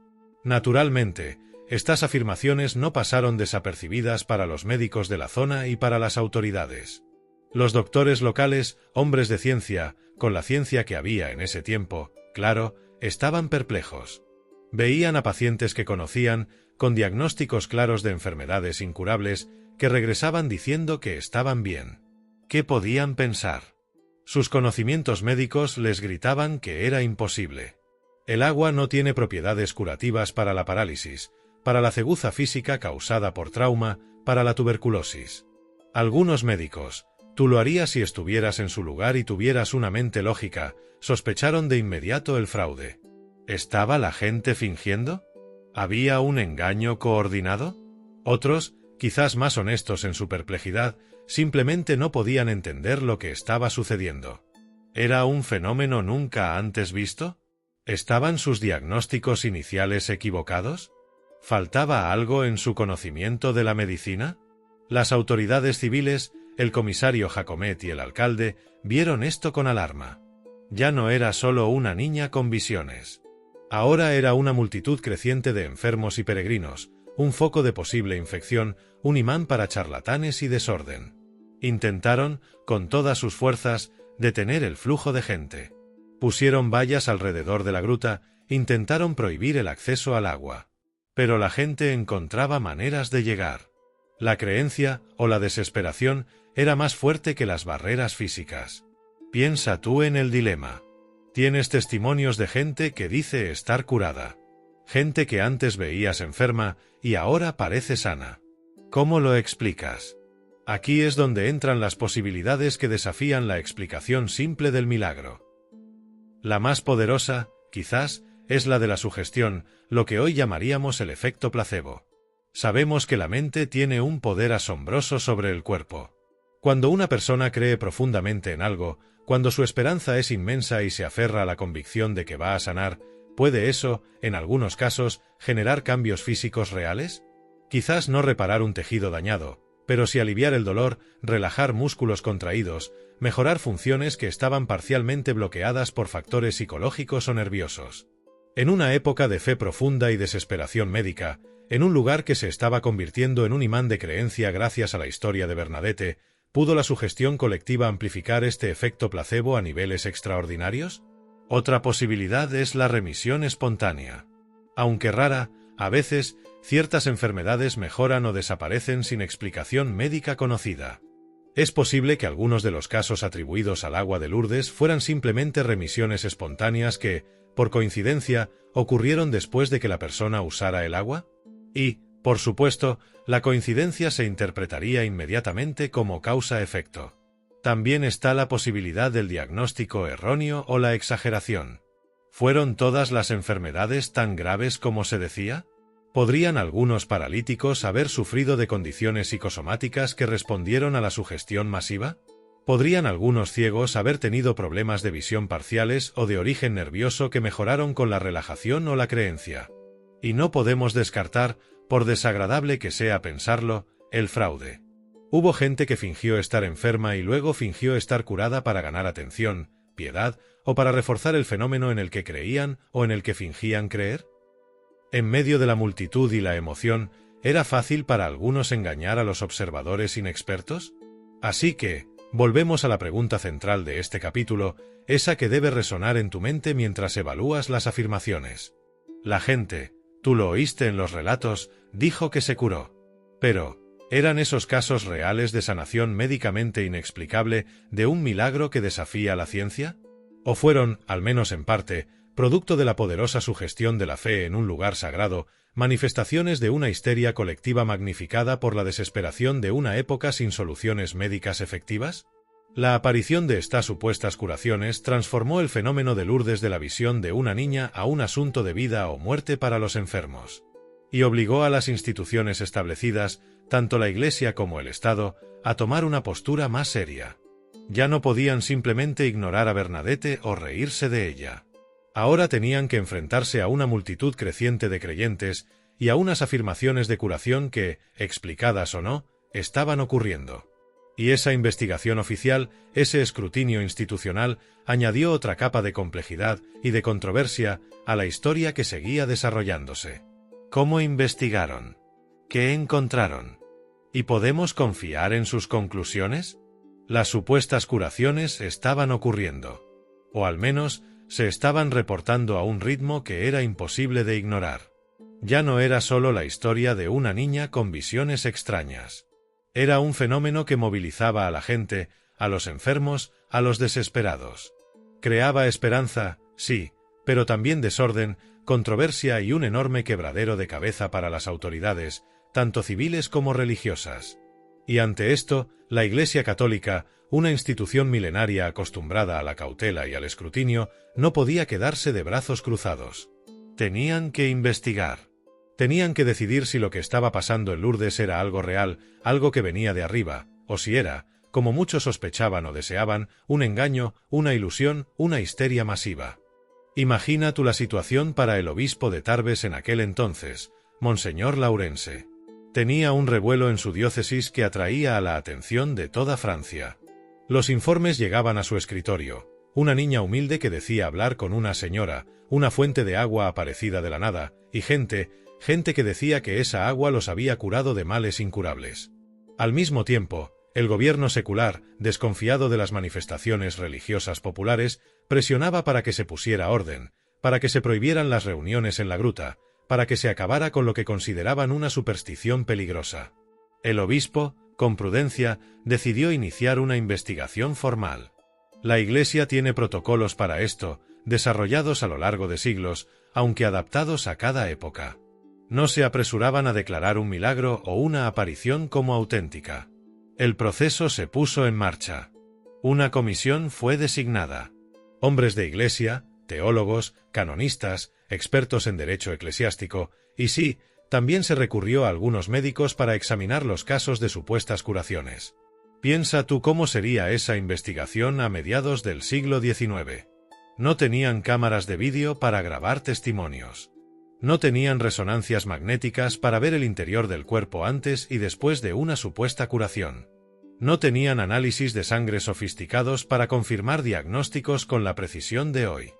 Naturalmente, estas afirmaciones no pasaron desapercibidas para los médicos de la zona y para las autoridades. Los doctores locales, hombres de ciencia, con la ciencia que había en ese tiempo, claro, estaban perplejos. Veían a pacientes que conocían, con diagnósticos claros de enfermedades incurables, que regresaban diciendo que estaban bien. ¿Qué podían pensar? Sus conocimientos médicos les gritaban que era imposible. El agua no tiene propiedades curativas para la parálisis, para la ceguza física causada por trauma, para la tuberculosis. Algunos médicos, tú lo harías si estuvieras en su lugar y tuvieras una mente lógica, sospecharon de inmediato el fraude. ¿Estaba la gente fingiendo? ¿Había un engaño coordinado? Otros, quizás más honestos en su perplejidad, simplemente no podían entender lo que estaba sucediendo. ¿Era un fenómeno nunca antes visto? ¿Estaban sus diagnósticos iniciales equivocados? ¿Faltaba algo en su conocimiento de la medicina? Las autoridades civiles, el comisario Jacomet y el alcalde, vieron esto con alarma. Ya no era solo una niña con visiones. Ahora era una multitud creciente de enfermos y peregrinos, un foco de posible infección, un imán para charlatanes y desorden. Intentaron, con todas sus fuerzas, detener el flujo de gente. Pusieron vallas alrededor de la gruta, intentaron prohibir el acceso al agua. Pero la gente encontraba maneras de llegar. La creencia, o la desesperación, era más fuerte que las barreras físicas. Piensa tú en el dilema. Tienes testimonios de gente que dice estar curada. Gente que antes veías enferma y ahora parece sana. ¿Cómo lo explicas? Aquí es donde entran las posibilidades que desafían la explicación simple del milagro. La más poderosa, quizás, es la de la sugestión, lo que hoy llamaríamos el efecto placebo. Sabemos que la mente tiene un poder asombroso sobre el cuerpo. Cuando una persona cree profundamente en algo, cuando su esperanza es inmensa y se aferra a la convicción de que va a sanar, ¿puede eso, en algunos casos, generar cambios físicos reales? Quizás no reparar un tejido dañado, pero sí aliviar el dolor, relajar músculos contraídos, mejorar funciones que estaban parcialmente bloqueadas por factores psicológicos o nerviosos. En una época de fe profunda y desesperación médica, en un lugar que se estaba convirtiendo en un imán de creencia gracias a la historia de Bernadette, ¿pudo la sugestión colectiva amplificar este efecto placebo a niveles extraordinarios? Otra posibilidad es la remisión espontánea. Aunque rara, a veces, ciertas enfermedades mejoran o desaparecen sin explicación médica conocida. Es posible que algunos de los casos atribuidos al agua de Lourdes fueran simplemente remisiones espontáneas que, por coincidencia, ocurrieron después de que la persona usara el agua. Y, por supuesto, la coincidencia se interpretaría inmediatamente como causa-efecto. También está la posibilidad del diagnóstico erróneo o la exageración. ¿Fueron todas las enfermedades tan graves como se decía? ¿Podrían algunos paralíticos haber sufrido de condiciones psicosomáticas que respondieron a la sugestión masiva? ¿Podrían algunos ciegos haber tenido problemas de visión parciales o de origen nervioso que mejoraron con la relajación o la creencia? Y no podemos descartar, por desagradable que sea pensarlo, el fraude. Hubo gente que fingió estar enferma y luego fingió estar curada para ganar atención, piedad o para reforzar el fenómeno en el que creían o en el que fingían creer. En medio de la multitud y la emoción, ¿era fácil para algunos engañar a los observadores inexpertos? Así que, volvemos a la pregunta central de este capítulo, esa que debe resonar en tu mente mientras evalúas las afirmaciones. La gente, tú lo oíste en los relatos, dijo que se curó. Pero, ¿eran esos casos reales de sanación médicamente inexplicable de un milagro que desafía la ciencia? ¿O fueron, al menos en parte, producto de la poderosa sugestión de la fe en un lugar sagrado, manifestaciones de una histeria colectiva magnificada por la desesperación de una época sin soluciones médicas efectivas? La aparición de estas supuestas curaciones transformó el fenómeno de Lourdes de la visión de una niña a un asunto de vida o muerte para los enfermos. Y obligó a las instituciones establecidas, tanto la Iglesia como el Estado, a tomar una postura más seria. Ya no podían simplemente ignorar a Bernadette o reírse de ella. Ahora tenían que enfrentarse a una multitud creciente de creyentes y a unas afirmaciones de curación que, explicadas o no, estaban ocurriendo. Y esa investigación oficial, ese escrutinio institucional, añadió otra capa de complejidad y de controversia a la historia que seguía desarrollándose. ¿Cómo investigaron? ¿Qué encontraron? ¿Y podemos confiar en sus conclusiones? Las supuestas curaciones estaban ocurriendo. O al menos, se estaban reportando a un ritmo que era imposible de ignorar. Ya no era solo la historia de una niña con visiones extrañas. Era un fenómeno que movilizaba a la gente, a los enfermos, a los desesperados. Creaba esperanza, sí, pero también desorden, controversia y un enorme quebradero de cabeza para las autoridades, tanto civiles como religiosas. Y ante esto, la Iglesia Católica, una institución milenaria acostumbrada a la cautela y al escrutinio, no podía quedarse de brazos cruzados. Tenían que investigar. Tenían que decidir si lo que estaba pasando en Lourdes era algo real, algo que venía de arriba, o si era, como muchos sospechaban o deseaban, un engaño, una ilusión, una histeria masiva. Imagina tú la situación para el obispo de Tarbes en aquel entonces, Monseñor Laurence. Tenía un revuelo en su diócesis que atraía a la atención de toda Francia. Los informes llegaban a su escritorio. Una niña humilde que decía hablar con una señora, una fuente de agua aparecida de la nada, y gente que decía que esa agua los había curado de males incurables. Al mismo tiempo, el gobierno secular, desconfiado de las manifestaciones religiosas populares, presionaba para que se pusiera orden, para que se prohibieran las reuniones en la gruta, para que se acabara con lo que consideraban una superstición peligrosa. El obispo, con prudencia, decidió iniciar una investigación formal. La Iglesia tiene protocolos para esto, desarrollados a lo largo de siglos, aunque adaptados a cada época. No se apresuraban a declarar un milagro o una aparición como auténtica. El proceso se puso en marcha. Una comisión fue designada. Hombres de Iglesia, teólogos, canonistas, expertos en derecho eclesiástico, y sí, también se recurrió a algunos médicos para examinar los casos de supuestas curaciones. Piensa tú cómo sería esa investigación a mediados del siglo XIX. No tenían cámaras de vídeo para grabar testimonios. No tenían resonancias magnéticas para ver el interior del cuerpo antes y después de una supuesta curación. No tenían análisis de sangre sofisticados para confirmar diagnósticos con la precisión de hoy.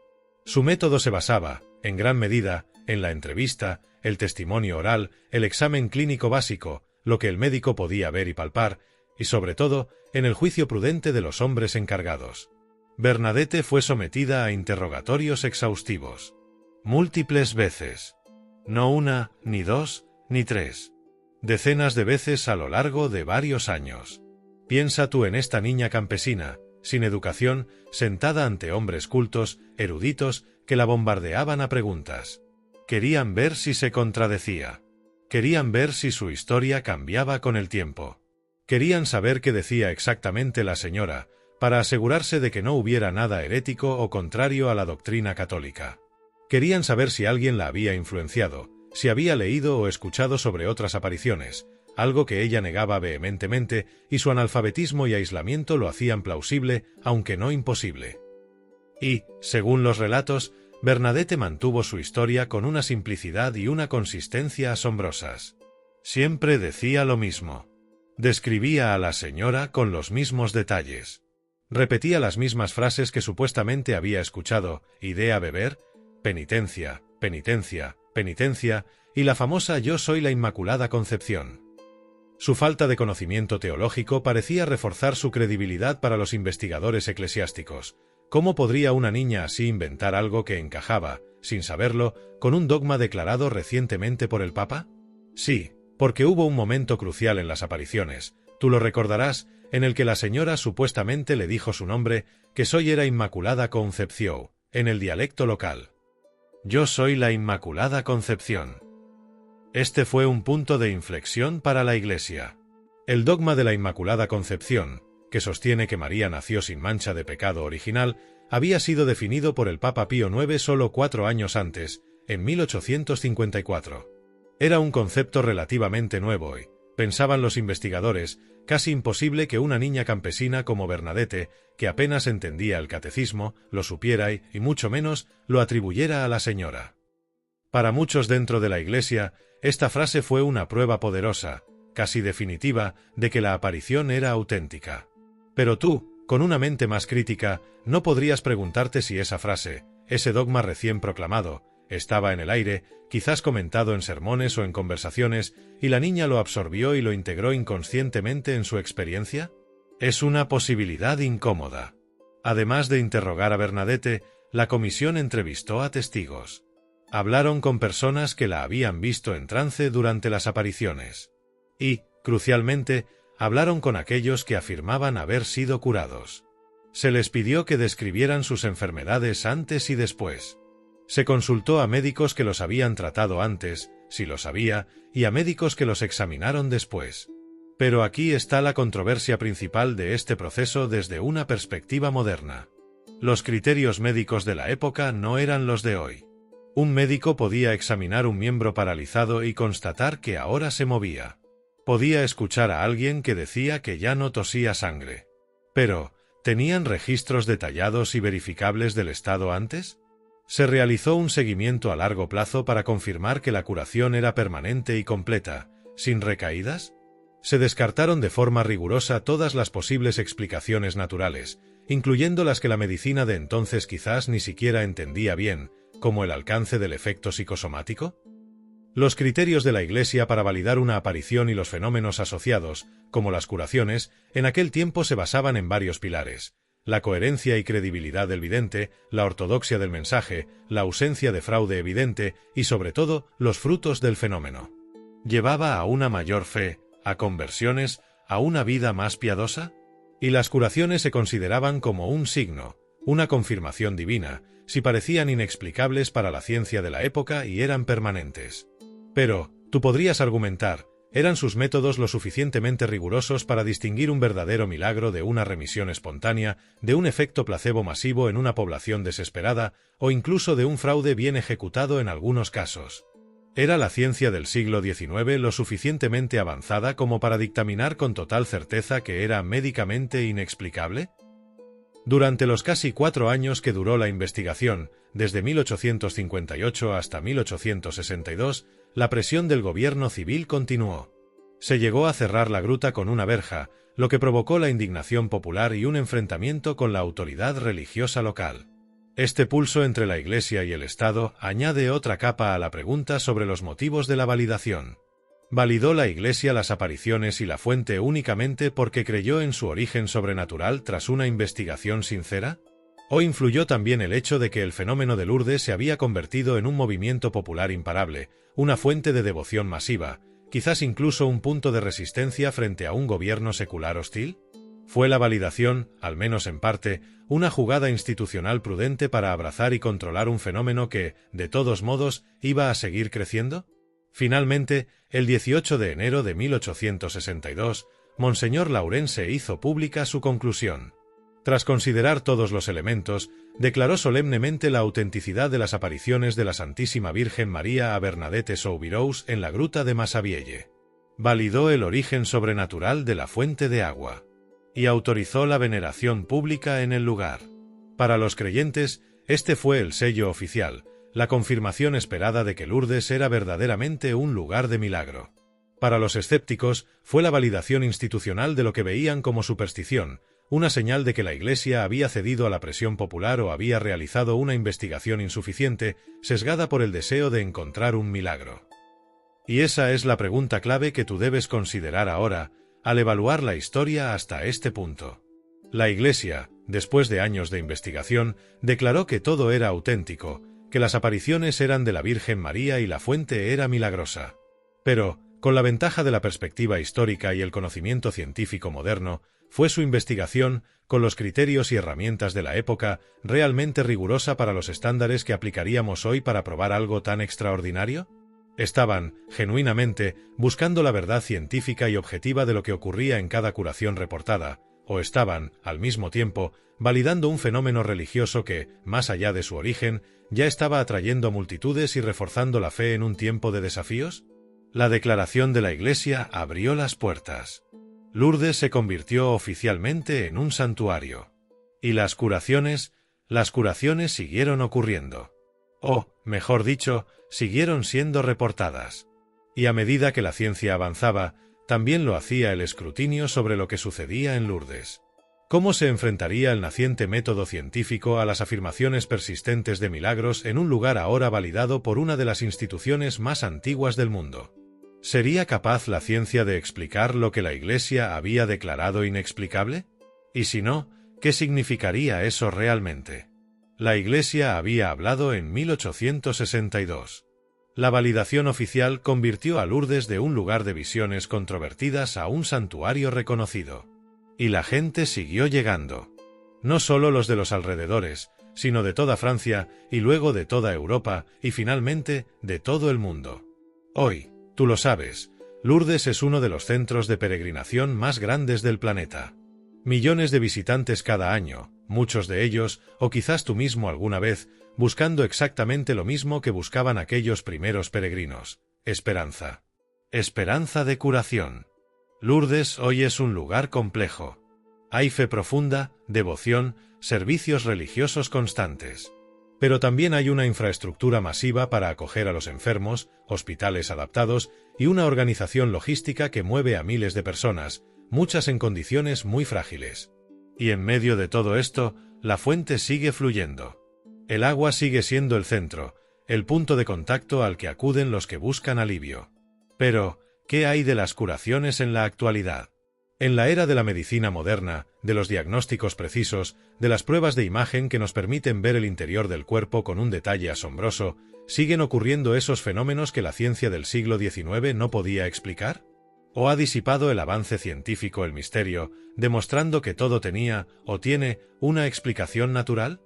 Su método se basaba, en gran medida, en la entrevista, el testimonio oral, el examen clínico básico, lo que el médico podía ver y palpar, y sobre todo, en el juicio prudente de los hombres encargados. Bernadette fue sometida a interrogatorios exhaustivos. Múltiples veces. No una, ni dos, ni tres. Decenas de veces a lo largo de varios años. Piensa tú en esta niña campesina, sin educación, sentada ante hombres cultos, eruditos, que la bombardeaban a preguntas. Querían ver si se contradecía. Querían ver si su historia cambiaba con el tiempo. Querían saber qué decía exactamente la señora, para asegurarse de que no hubiera nada herético o contrario a la doctrina católica. Querían saber si alguien la había influenciado, si había leído o escuchado sobre otras apariciones, algo que ella negaba vehementemente, y su analfabetismo y aislamiento lo hacían plausible, aunque no imposible. Y, según los relatos, Bernadette mantuvo su historia con una simplicidad y una consistencia asombrosas. Siempre decía lo mismo. Describía a la señora con los mismos detalles. Repetía las mismas frases que supuestamente había escuchado: idea beber, penitencia, penitencia, penitencia, y la famosa yo soy la Inmaculada Concepción. Su falta de conocimiento teológico parecía reforzar su credibilidad para los investigadores eclesiásticos. ¿Cómo podría una niña así inventar algo que encajaba, sin saberlo, con un dogma declarado recientemente por el Papa? Sí, porque hubo un momento crucial en las apariciones, tú lo recordarás, en el que la señora supuestamente le dijo su nombre, que soy era Inmaculada Concepción, en el dialecto local. Yo soy la Inmaculada Concepción. Este fue un punto de inflexión para la Iglesia. El dogma de la Inmaculada Concepción, que sostiene que María nació sin mancha de pecado original, había sido definido por el Papa Pío IX solo 4 años antes, en 1854. Era un concepto relativamente nuevo y, pensaban los investigadores, casi imposible que una niña campesina como Bernadette, que apenas entendía el catecismo, lo supiera y mucho menos, lo atribuyera a la señora. Para muchos dentro de la Iglesia, esta frase fue una prueba poderosa, casi definitiva, de que la aparición era auténtica. Pero tú, con una mente más crítica, no podrías preguntarte si esa frase, ese dogma recién proclamado, estaba en el aire, quizás comentado en sermones o en conversaciones, y la niña lo absorbió y lo integró inconscientemente en su experiencia. Es una posibilidad incómoda. Además de interrogar a Bernadette, la comisión entrevistó a testigos. Hablaron con personas que la habían visto en trance durante las apariciones. Y, crucialmente, hablaron con aquellos que afirmaban haber sido curados. Se les pidió que describieran sus enfermedades antes y después. Se consultó a médicos que los habían tratado antes, si lo sabía, y a médicos que los examinaron después. Pero aquí está la controversia principal de este proceso desde una perspectiva moderna. Los criterios médicos de la época no eran los de hoy. Un médico podía examinar un miembro paralizado y constatar que ahora se movía. Podía escuchar a alguien que decía que ya no tosía sangre. Pero, ¿tenían registros detallados y verificables del estado antes? Se realizó un seguimiento a largo plazo para confirmar que la curación era permanente y completa, sin recaídas. Se descartaron de forma rigurosa todas las posibles explicaciones naturales, incluyendo las que la medicina de entonces quizás ni siquiera entendía bien, como el alcance del efecto psicosomático. Los criterios de la Iglesia para validar una aparición y los fenómenos asociados, como las curaciones, en aquel tiempo se basaban en varios pilares: la coherencia y credibilidad del vidente, la ortodoxia del mensaje, la ausencia de fraude evidente y, sobre todo, los frutos del fenómeno. ¿Llevaba a una mayor fe, a conversiones, a una vida más piadosa? Y las curaciones se consideraban como un signo, una confirmación divina, si parecían inexplicables para la ciencia de la época y eran permanentes. Pero, tú podrías argumentar, ¿Eran sus métodos lo suficientemente rigurosos para distinguir un verdadero milagro de una remisión espontánea, de un efecto placebo masivo en una población desesperada, o incluso de un fraude bien ejecutado en algunos casos? ¿Era la ciencia del siglo XIX lo suficientemente avanzada como para dictaminar con total certeza que era médicamente inexplicable? Durante los casi 4 años que duró la investigación, desde 1858 hasta 1862, la presión del gobierno civil continuó. Se llegó a cerrar la gruta con una verja, lo que provocó la indignación popular y un enfrentamiento con la autoridad religiosa local. Este pulso entre la Iglesia y el Estado añade otra capa a la pregunta sobre los motivos de la validación. ¿Validó la Iglesia las apariciones y la fuente únicamente porque creyó en su origen sobrenatural tras una investigación sincera? ¿O influyó también el hecho de que el fenómeno de Lourdes se había convertido en un movimiento popular imparable, una fuente de devoción masiva, quizás incluso un punto de resistencia frente a un gobierno secular hostil? ¿Fue la validación, al menos en parte, una jugada institucional prudente para abrazar y controlar un fenómeno que, de todos modos, iba a seguir creciendo? Finalmente, el 18 de enero de 1862, Monseñor Laurence hizo pública su conclusión. Tras considerar todos los elementos, declaró solemnemente la autenticidad de las apariciones de la Santísima Virgen María a Bernadette Soubirous en la gruta de Massabielle. Validó el origen sobrenatural de la fuente de agua. Y autorizó la veneración pública en el lugar. Para los creyentes, este fue el sello oficial, la confirmación esperada de que Lourdes era verdaderamente un lugar de milagro. Para los escépticos, fue la validación institucional de lo que veían como superstición, una señal de que la Iglesia había cedido a la presión popular o había realizado una investigación insuficiente, sesgada por el deseo de encontrar un milagro. Y esa es la pregunta clave que tú debes considerar ahora, al evaluar la historia hasta este punto. La Iglesia, después de años de investigación, declaró que todo era auténtico, que las apariciones eran de la Virgen María y la fuente era milagrosa. Pero, con la ventaja de la perspectiva histórica y el conocimiento científico moderno, ¿fue su investigación, con los criterios y herramientas de la época, realmente rigurosa para los estándares que aplicaríamos hoy para probar algo tan extraordinario? Estaban, genuinamente, buscando la verdad científica y objetiva de lo que ocurría en cada curación reportada, o estaban, al mismo tiempo, validando un fenómeno religioso que, más allá de su origen, ya estaba atrayendo a multitudes y reforzando la fe en un tiempo de desafíos? La declaración de la Iglesia abrió las puertas. Lourdes se convirtió oficialmente en un santuario. Y las curaciones siguieron ocurriendo. O, mejor dicho, siguieron siendo reportadas. Y a medida que la ciencia avanzaba, también lo hacía el escrutinio sobre lo que sucedía en Lourdes. ¿Cómo se enfrentaría el naciente método científico a las afirmaciones persistentes de milagros en un lugar ahora validado por una de las instituciones más antiguas del mundo? ¿Sería capaz la ciencia de explicar lo que la Iglesia había declarado inexplicable? Y si no, ¿qué significaría eso realmente? La Iglesia había hablado en 1862. La validación oficial convirtió a Lourdes de un lugar de visiones controvertidas a un santuario reconocido. Y la gente siguió llegando. No solo los de los alrededores, sino de toda Francia, y luego de toda Europa, y finalmente, de todo el mundo. Hoy, tú lo sabes, Lourdes es uno de los centros de peregrinación más grandes del planeta. Millones de visitantes cada año, muchos de ellos, o quizás tú mismo alguna vez, buscando exactamente lo mismo que buscaban aquellos primeros peregrinos: esperanza. Esperanza de curación. Lourdes hoy es un lugar complejo. Hay fe profunda, devoción, servicios religiosos constantes. Pero también hay una infraestructura masiva para acoger a los enfermos, hospitales adaptados y una organización logística que mueve a miles de personas, muchas en condiciones muy frágiles. Y en medio de todo esto, la fuente sigue fluyendo. El agua sigue siendo el centro, el punto de contacto al que acuden los que buscan alivio. Pero, ¿qué hay de las curaciones en la actualidad? En la era de la medicina moderna, de los diagnósticos precisos, de las pruebas de imagen que nos permiten ver el interior del cuerpo con un detalle asombroso, ¿siguen ocurriendo esos fenómenos que la ciencia del siglo XIX no podía explicar? ¿O ha disipado el avance científico el misterio, demostrando que todo tenía, o tiene, una explicación natural?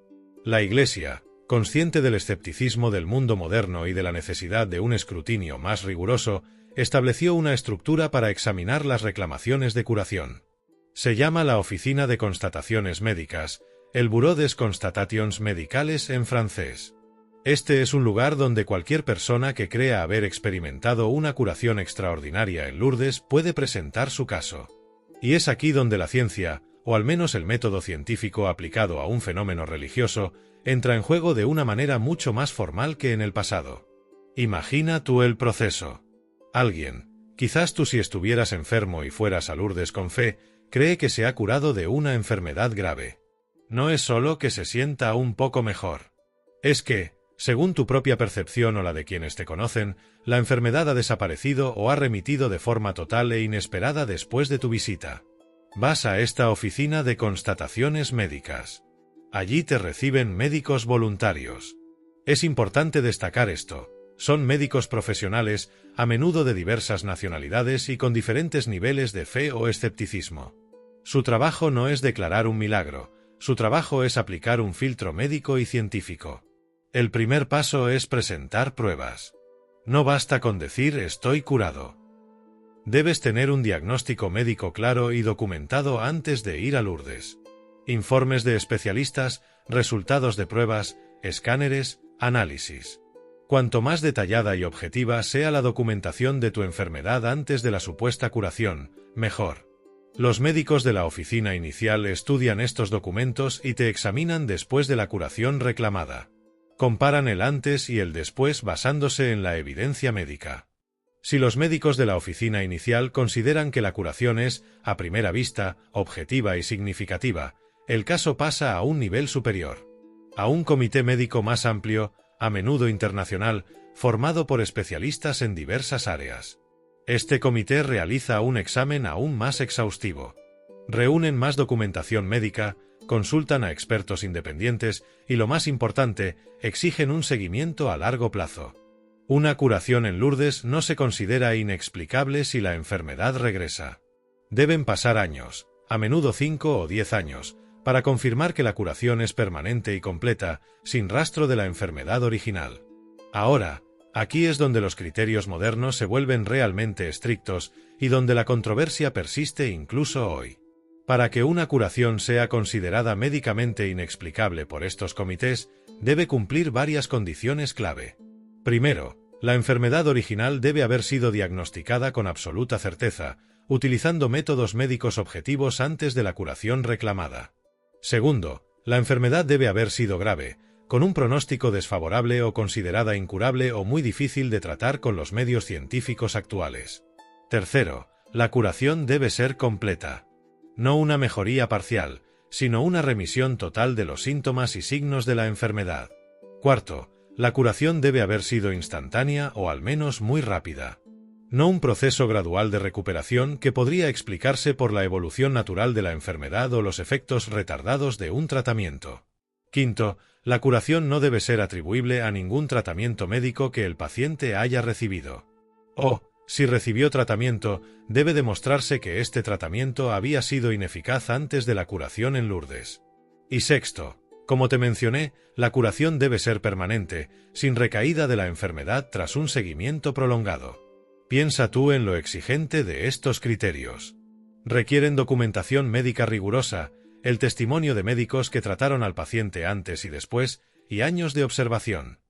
La Iglesia, consciente del escepticismo del mundo moderno y de la necesidad de un escrutinio más riguroso, estableció una estructura para examinar las reclamaciones de curación. Se llama la Oficina de Constataciones Médicas, el Bureau des Constatations Médicales en francés. Este es un lugar donde cualquier persona que crea haber experimentado una curación extraordinaria en Lourdes puede presentar su caso. Y es aquí donde la ciencia, o al menos el método científico aplicado a un fenómeno religioso, entra en juego de una manera mucho más formal que en el pasado. Imagina tú el proceso. Alguien, quizás tú si estuvieras enfermo y fueras a Lourdes con fe, cree que se ha curado de una enfermedad grave. No es solo que se sienta un poco mejor. Es que, según tu propia percepción o la de quienes te conocen, la enfermedad ha desaparecido o ha remitido de forma total e inesperada después de tu visita. Vas a esta oficina de constataciones médicas. Allí te reciben médicos voluntarios. Es importante destacar esto. Son médicos profesionales, a menudo de diversas nacionalidades y con diferentes niveles de fe o escepticismo. Su trabajo no es declarar un milagro, su trabajo es aplicar un filtro médico y científico. El primer paso es presentar pruebas. No basta con decir estoy curado. Debes tener un diagnóstico médico claro y documentado antes de ir a Lourdes. Informes de especialistas, resultados de pruebas, escáneres, análisis. Cuanto más detallada y objetiva sea la documentación de tu enfermedad antes de la supuesta curación, mejor. Los médicos de la oficina inicial estudian estos documentos y te examinan después de la curación reclamada. Comparan el antes y el después basándose en la evidencia médica. Si los médicos de la oficina inicial consideran que la curación es, a primera vista, objetiva y significativa, el caso pasa a un nivel superior. A un comité médico más amplio, a menudo internacional, formado por especialistas en diversas áreas. Este comité realiza un examen aún más exhaustivo. Reúnen más documentación médica, consultan a expertos independientes y, lo más importante, exigen un seguimiento a largo plazo. Una curación en Lourdes no se considera inexplicable si la enfermedad regresa. Deben pasar años, a menudo 5 o 10 años, para confirmar que la curación es permanente y completa, sin rastro de la enfermedad original. Ahora, aquí es donde los criterios modernos se vuelven realmente estrictos y donde la controversia persiste incluso hoy. Para que una curación sea considerada médicamente inexplicable por estos comités, debe cumplir varias condiciones clave. Primero, la enfermedad original debe haber sido diagnosticada con absoluta certeza, utilizando métodos médicos objetivos antes de la curación reclamada. Segundo, la enfermedad debe haber sido grave, con un pronóstico desfavorable o considerada incurable o muy difícil de tratar con los medios científicos actuales. Tercero, la curación debe ser completa. No una mejoría parcial, sino una remisión total de los síntomas y signos de la enfermedad. Cuarto, la curación debe haber sido instantánea o al menos muy rápida. No un proceso gradual de recuperación que podría explicarse por la evolución natural de la enfermedad o los efectos retardados de un tratamiento. Quinto, la curación no debe ser atribuible a ningún tratamiento médico que el paciente haya recibido. O, si recibió tratamiento, debe demostrarse que este tratamiento había sido ineficaz antes de la curación en Lourdes. Y sexto, como te mencioné, la curación debe ser permanente, sin recaída de la enfermedad tras un seguimiento prolongado. Piensa tú en lo exigente de estos criterios. Requieren documentación médica rigurosa, el testimonio de médicos que trataron al paciente antes y después, y años de observación.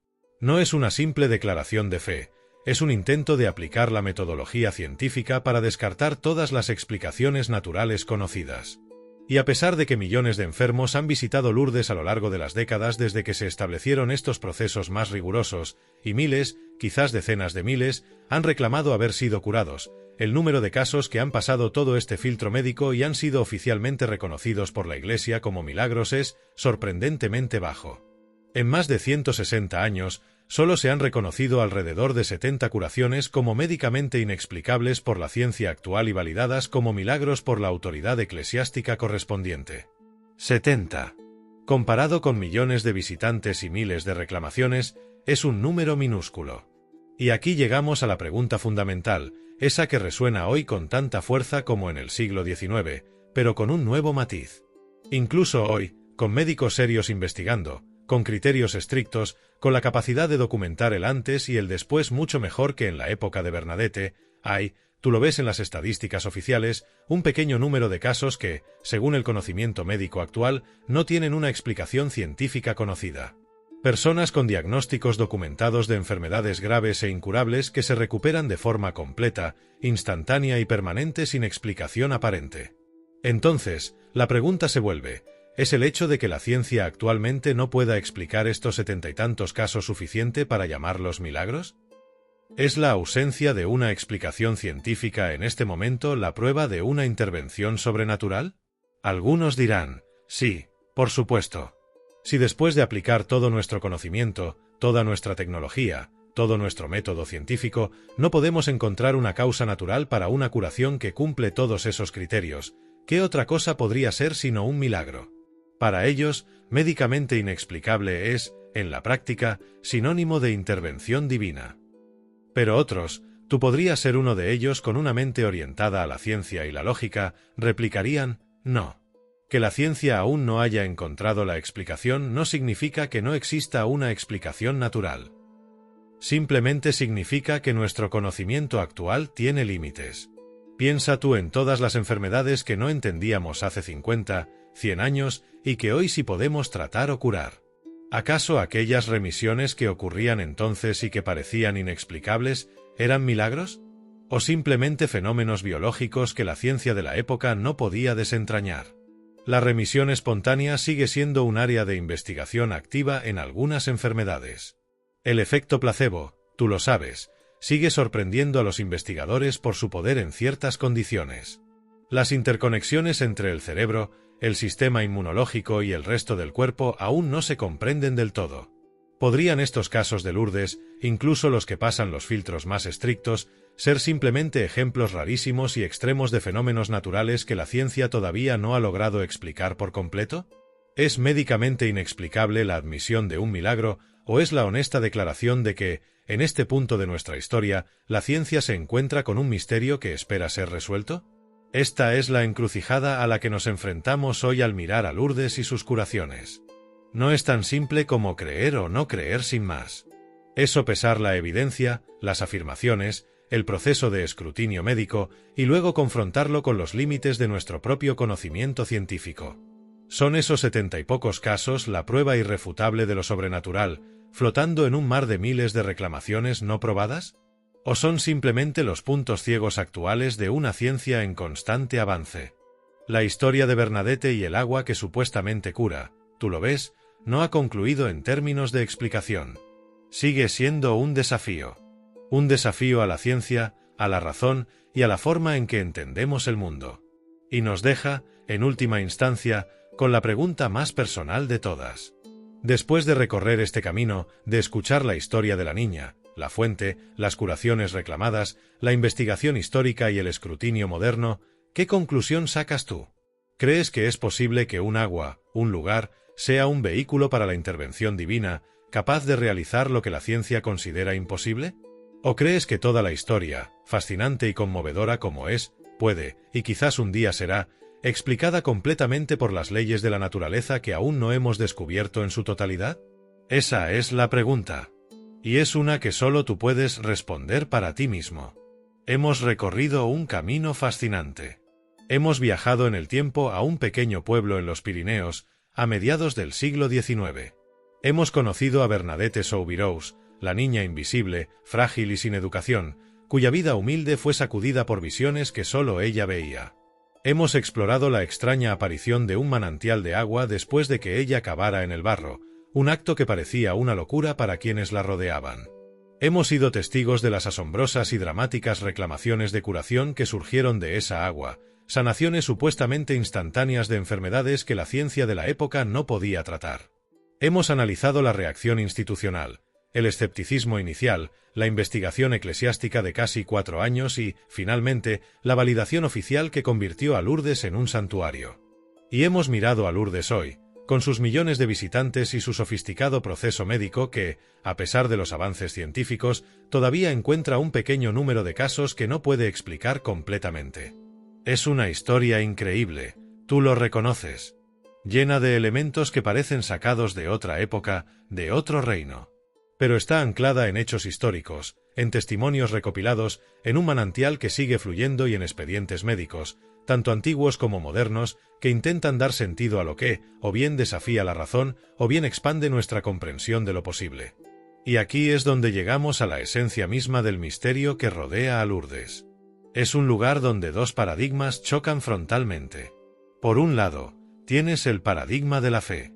No es una simple declaración de fe, es un intento de aplicar la metodología científica para descartar todas las explicaciones naturales conocidas. Y a pesar de que millones de enfermos han visitado Lourdes a lo largo de las décadas desde que se establecieron estos procesos más rigurosos, y miles, quizás decenas de miles, han reclamado haber sido curados, el número de casos que han pasado todo este filtro médico y han sido oficialmente reconocidos por la Iglesia como milagros es sorprendentemente bajo. En más de 160 años, solo se han reconocido alrededor de 70 curaciones como médicamente inexplicables por la ciencia actual y validadas como milagros por la autoridad eclesiástica correspondiente. 70. Comparado con millones de visitantes y miles de reclamaciones, es un número minúsculo. Y aquí llegamos a la pregunta fundamental, esa que resuena hoy con tanta fuerza como en el siglo XIX, pero con un nuevo matiz. Incluso hoy, con médicos serios investigando, con criterios estrictos, con la capacidad de documentar el antes y el después mucho mejor que en la época de Bernadette, Hay, tú lo ves en las estadísticas oficiales, un pequeño número de casos que, según el conocimiento médico actual, no tienen una explicación científica conocida. Personas con diagnósticos documentados de enfermedades graves e incurables que se recuperan de forma completa, instantánea y permanente sin explicación aparente. Entonces, la pregunta se vuelve: ¿es el hecho de que la ciencia actualmente no pueda explicar estos 70 y tantos casos suficiente para llamarlos milagros? ¿Es la ausencia de una explicación científica en este momento la prueba de una intervención sobrenatural? Algunos dirán, sí, por supuesto. Si después de aplicar todo nuestro conocimiento, toda nuestra tecnología, todo nuestro método científico, no podemos encontrar una causa natural para una curación que cumple todos esos criterios, ¿qué otra cosa podría ser sino un milagro? Para ellos, médicamente inexplicable es, en la práctica, sinónimo de intervención divina. Pero otros, tú podrías ser uno de ellos con una mente orientada a la ciencia y la lógica, replicarían, no. Que la ciencia aún no haya encontrado la explicación no significa que no exista una explicación natural. Simplemente significa que nuestro conocimiento actual tiene límites. Piensa tú en todas las enfermedades que no entendíamos hace 50, 100 años y que hoy sí podemos tratar o curar. ¿Acaso aquellas remisiones que ocurrían entonces y que parecían inexplicables eran milagros? ¿O simplemente fenómenos biológicos que la ciencia de la época no podía desentrañar? La remisión espontánea sigue siendo un área de investigación activa en algunas enfermedades. El efecto placebo, tú lo sabes, sigue sorprendiendo a los investigadores por su poder en ciertas condiciones. Las interconexiones entre el cerebro, el sistema inmunológico y el resto del cuerpo aún no se comprenden del todo. ¿Podrían estos casos de Lourdes, incluso los que pasan los filtros más estrictos, ser simplemente ejemplos rarísimos y extremos de fenómenos naturales que la ciencia todavía no ha logrado explicar por completo? ¿Es médicamente inexplicable la admisión de un milagro, o es la honesta declaración de que, en este punto de nuestra historia, la ciencia se encuentra con un misterio que espera ser resuelto? Esta es la encrucijada a la que nos enfrentamos hoy al mirar a Lourdes y sus curaciones. No es tan simple como creer o no creer sin más. Es sopesar la evidencia, las afirmaciones, el proceso de escrutinio médico y luego confrontarlo con los límites de nuestro propio conocimiento científico. ¿Son esos 70 y pocos casos la prueba irrefutable de lo sobrenatural, flotando en un mar de miles de reclamaciones no probadas? ¿O son simplemente los puntos ciegos actuales de una ciencia en constante avance? La historia de Bernadette y el agua que supuestamente cura, tú lo ves, no ha concluido en términos de explicación. Sigue siendo un desafío. Un desafío a la ciencia, a la razón y a la forma en que entendemos el mundo. Y nos deja, en última instancia, con la pregunta más personal de todas. Después de recorrer este camino, de escuchar la historia de la niña, la fuente, las curaciones reclamadas, la investigación histórica y el escrutinio moderno, ¿qué conclusión sacas tú? ¿Crees que es posible que un agua, un lugar, sea un vehículo para la intervención divina, capaz de realizar lo que la ciencia considera imposible? ¿O crees que toda la historia, fascinante y conmovedora como es, puede, y quizás un día será, explicada completamente por las leyes de la naturaleza que aún no hemos descubierto en su totalidad? Esa es la pregunta. Y es una que solo tú puedes responder para ti mismo. Hemos recorrido un camino fascinante. Hemos viajado en el tiempo a un pequeño pueblo en los Pirineos, a mediados del siglo XIX. Hemos conocido a Bernadette Soubirous, la niña invisible, frágil y sin educación, cuya vida humilde fue sacudida por visiones que solo ella veía. Hemos explorado la extraña aparición de un manantial de agua después de que ella cavara en el barro, un acto que parecía una locura para quienes la rodeaban. Hemos sido testigos de las asombrosas y dramáticas reclamaciones de curación que surgieron de esa agua, sanaciones supuestamente instantáneas de enfermedades que la ciencia de la época no podía tratar. Hemos analizado la reacción institucional, el escepticismo inicial, la investigación eclesiástica de casi 4 años y, finalmente, la validación oficial que convirtió a Lourdes en un santuario. Y hemos mirado a Lourdes hoy, con sus millones de visitantes y su sofisticado proceso médico que, a pesar de los avances científicos, todavía encuentra un pequeño número de casos que no puede explicar completamente. Es una historia increíble, tú lo reconoces, llena de elementos que parecen sacados de otra época, de otro reino. pero está anclada en hechos históricos, en testimonios recopilados, en un manantial que sigue fluyendo y en expedientes médicos, tanto antiguos como modernos, que intentan dar sentido a lo que, o bien desafía la razón, o bien expande nuestra comprensión de lo posible. Y aquí es donde llegamos a la esencia misma del misterio que rodea a Lourdes. Es un lugar donde dos paradigmas chocan frontalmente. Por un lado, tienes el paradigma de la fe.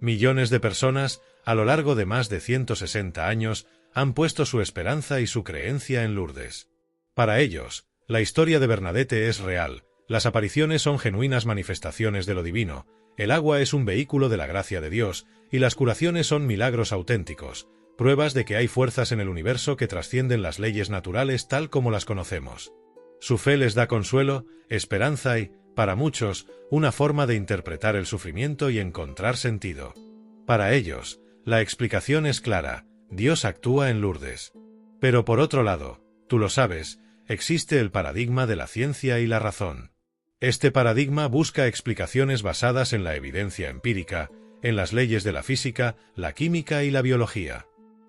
Millones de personas, a lo largo de más de 160 años, han puesto su esperanza y su creencia en Lourdes. Para ellos, la historia de Bernadette es real, las apariciones son genuinas manifestaciones de lo divino, el agua es un vehículo de la gracia de Dios, y las curaciones son milagros auténticos, pruebas de que hay fuerzas en el universo que trascienden las leyes naturales tal como las conocemos. Su fe les da consuelo, esperanza y, para muchos, una forma de interpretar el sufrimiento y encontrar sentido. Para ellos, la explicación es clara, Dios actúa en Lourdes. Pero por otro lado, tú lo sabes, existe el paradigma de la ciencia y la razón. Este paradigma busca explicaciones basadas en la evidencia empírica, en las leyes de la física, la química y la biología.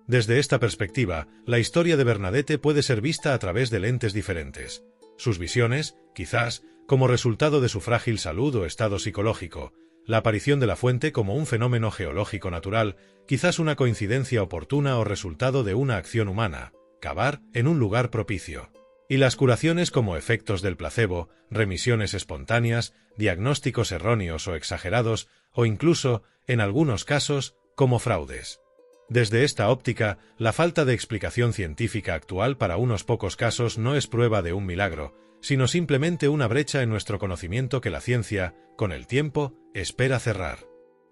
Desde esta perspectiva, la historia de Bernadette puede ser vista a través de lentes diferentes. Sus visiones, quizás, como resultado de su frágil salud o estado psicológico, la aparición de la fuente como un fenómeno geológico natural, quizás una coincidencia oportuna o resultado de una acción humana, cavar en un lugar propicio. Y las curaciones como efectos del placebo, remisiones espontáneas, diagnósticos erróneos o exagerados, o incluso, en algunos casos, como fraudes. Desde esta óptica, la falta de explicación científica actual para unos pocos casos no es prueba de un milagro, sino simplemente una brecha en nuestro conocimiento que la ciencia, con el tiempo, espera cerrar.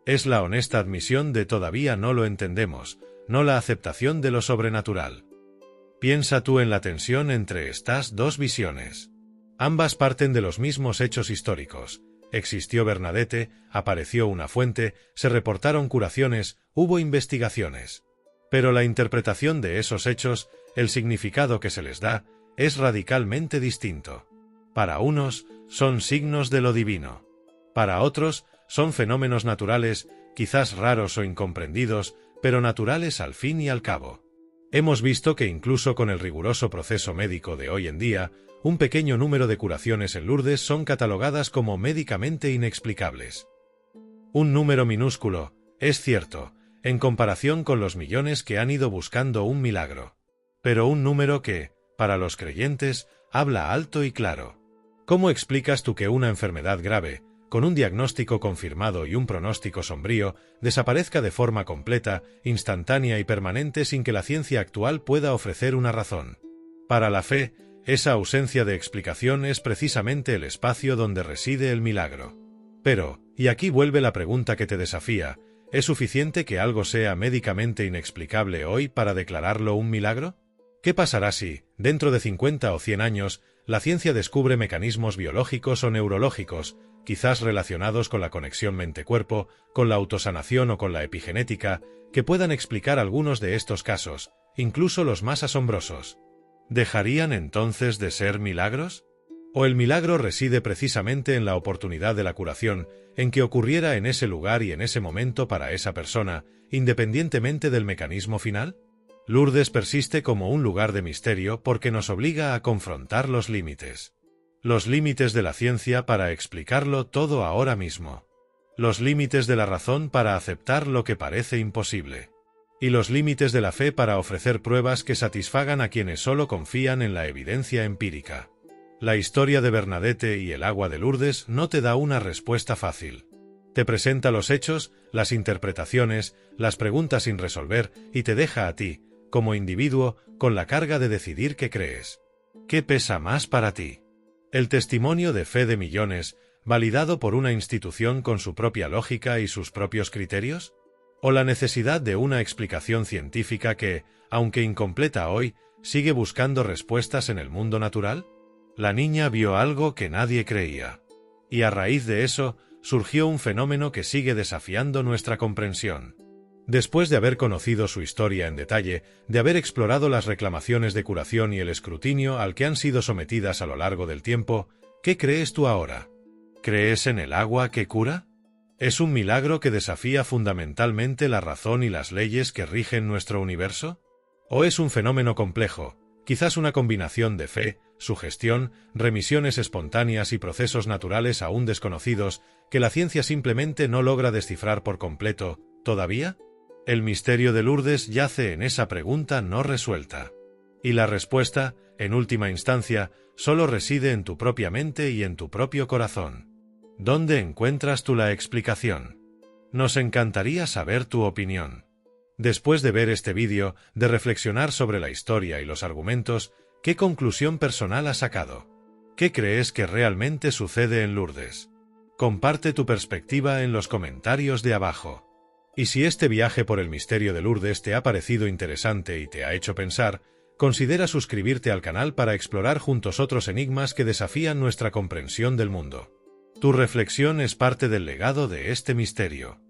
Es la honesta admisión de todavía no lo entendemos, no la aceptación de lo sobrenatural. Piensa tú en la tensión entre estas dos visiones. Ambas parten de los mismos hechos históricos. Existió Bernadette, apareció una fuente, se reportaron curaciones, hubo investigaciones. Pero la interpretación de esos hechos, el significado que se les da, es radicalmente distinto. Para unos, son signos de lo divino. Para otros, son fenómenos naturales, quizás raros o incomprendidos, pero naturales al fin y al cabo. Hemos visto que incluso con el riguroso proceso médico de hoy en día, un pequeño número de curaciones en Lourdes son catalogadas como médicamente inexplicables. Un número minúsculo, es cierto, en comparación con los millones que han ido buscando un milagro. Pero un número que, para los creyentes, habla alto y claro. ¿Cómo explicas tú que una enfermedad grave, con un diagnóstico confirmado y un pronóstico sombrío, desaparezca de forma completa, instantánea y permanente sin que la ciencia actual pueda ofrecer una razón? Para la fe, esa ausencia de explicación es precisamente el espacio donde reside el milagro. Pero, y aquí vuelve la pregunta que te desafía, ¿es suficiente que algo sea médicamente inexplicable hoy para declararlo un milagro? ¿Qué pasará si, dentro de 50 o 100 años, la ciencia descubre mecanismos biológicos o neurológicos, quizás relacionados con la conexión mente-cuerpo, con la autosanación o con la epigenética, que puedan explicar algunos de estos casos, incluso los más asombrosos? ¿Dejarían entonces de ser milagros? ¿O el milagro reside precisamente en la oportunidad de la curación, en que ocurriera en ese lugar y en ese momento para esa persona, independientemente del mecanismo final? Lourdes persiste como un lugar de misterio porque nos obliga a confrontar los límites. Los límites de la ciencia para explicarlo todo ahora mismo. Los límites de la razón para aceptar lo que parece imposible. Y los límites de la fe para ofrecer pruebas que satisfagan a quienes solo confían en la evidencia empírica. La historia de Bernadette y el agua de Lourdes no te da una respuesta fácil. Te presenta los hechos, las interpretaciones, las preguntas sin resolver y te deja a ti, como individuo, con la carga de decidir qué crees. ¿Qué pesa más para ti? ¿El testimonio de fe de millones, validado por una institución con su propia lógica y sus propios criterios? ¿O la necesidad de una explicación científica que, aunque incompleta hoy, sigue buscando respuestas en el mundo natural? La niña vio algo que nadie creía. Y a raíz de eso, surgió un fenómeno que sigue desafiando nuestra comprensión. Después de haber conocido su historia en detalle, de haber explorado las reclamaciones de curación y el escrutinio al que han sido sometidas a lo largo del tiempo, ¿qué crees tú ahora? ¿Crees en el agua que cura? ¿Es un milagro que desafía fundamentalmente la razón y las leyes que rigen nuestro universo? ¿O es un fenómeno complejo, quizás una combinación de fe, sugestión, remisiones espontáneas y procesos naturales aún desconocidos que la ciencia simplemente no logra descifrar por completo, todavía? El misterio de Lourdes yace en esa pregunta no resuelta. Y la respuesta, en última instancia, solo reside en tu propia mente y en tu propio corazón. ¿Dónde encuentras tú la explicación? Nos encantaría saber tu opinión. Después de ver este vídeo, de reflexionar sobre la historia y los argumentos, ¿qué conclusión personal has sacado? ¿Qué crees que realmente sucede en Lourdes? Comparte tu perspectiva en los comentarios de abajo. Y si este viaje por el misterio de Lourdes te ha parecido interesante y te ha hecho pensar, considera suscribirte al canal para explorar juntos otros enigmas que desafían nuestra comprensión del mundo. Tu reflexión es parte del legado de este misterio.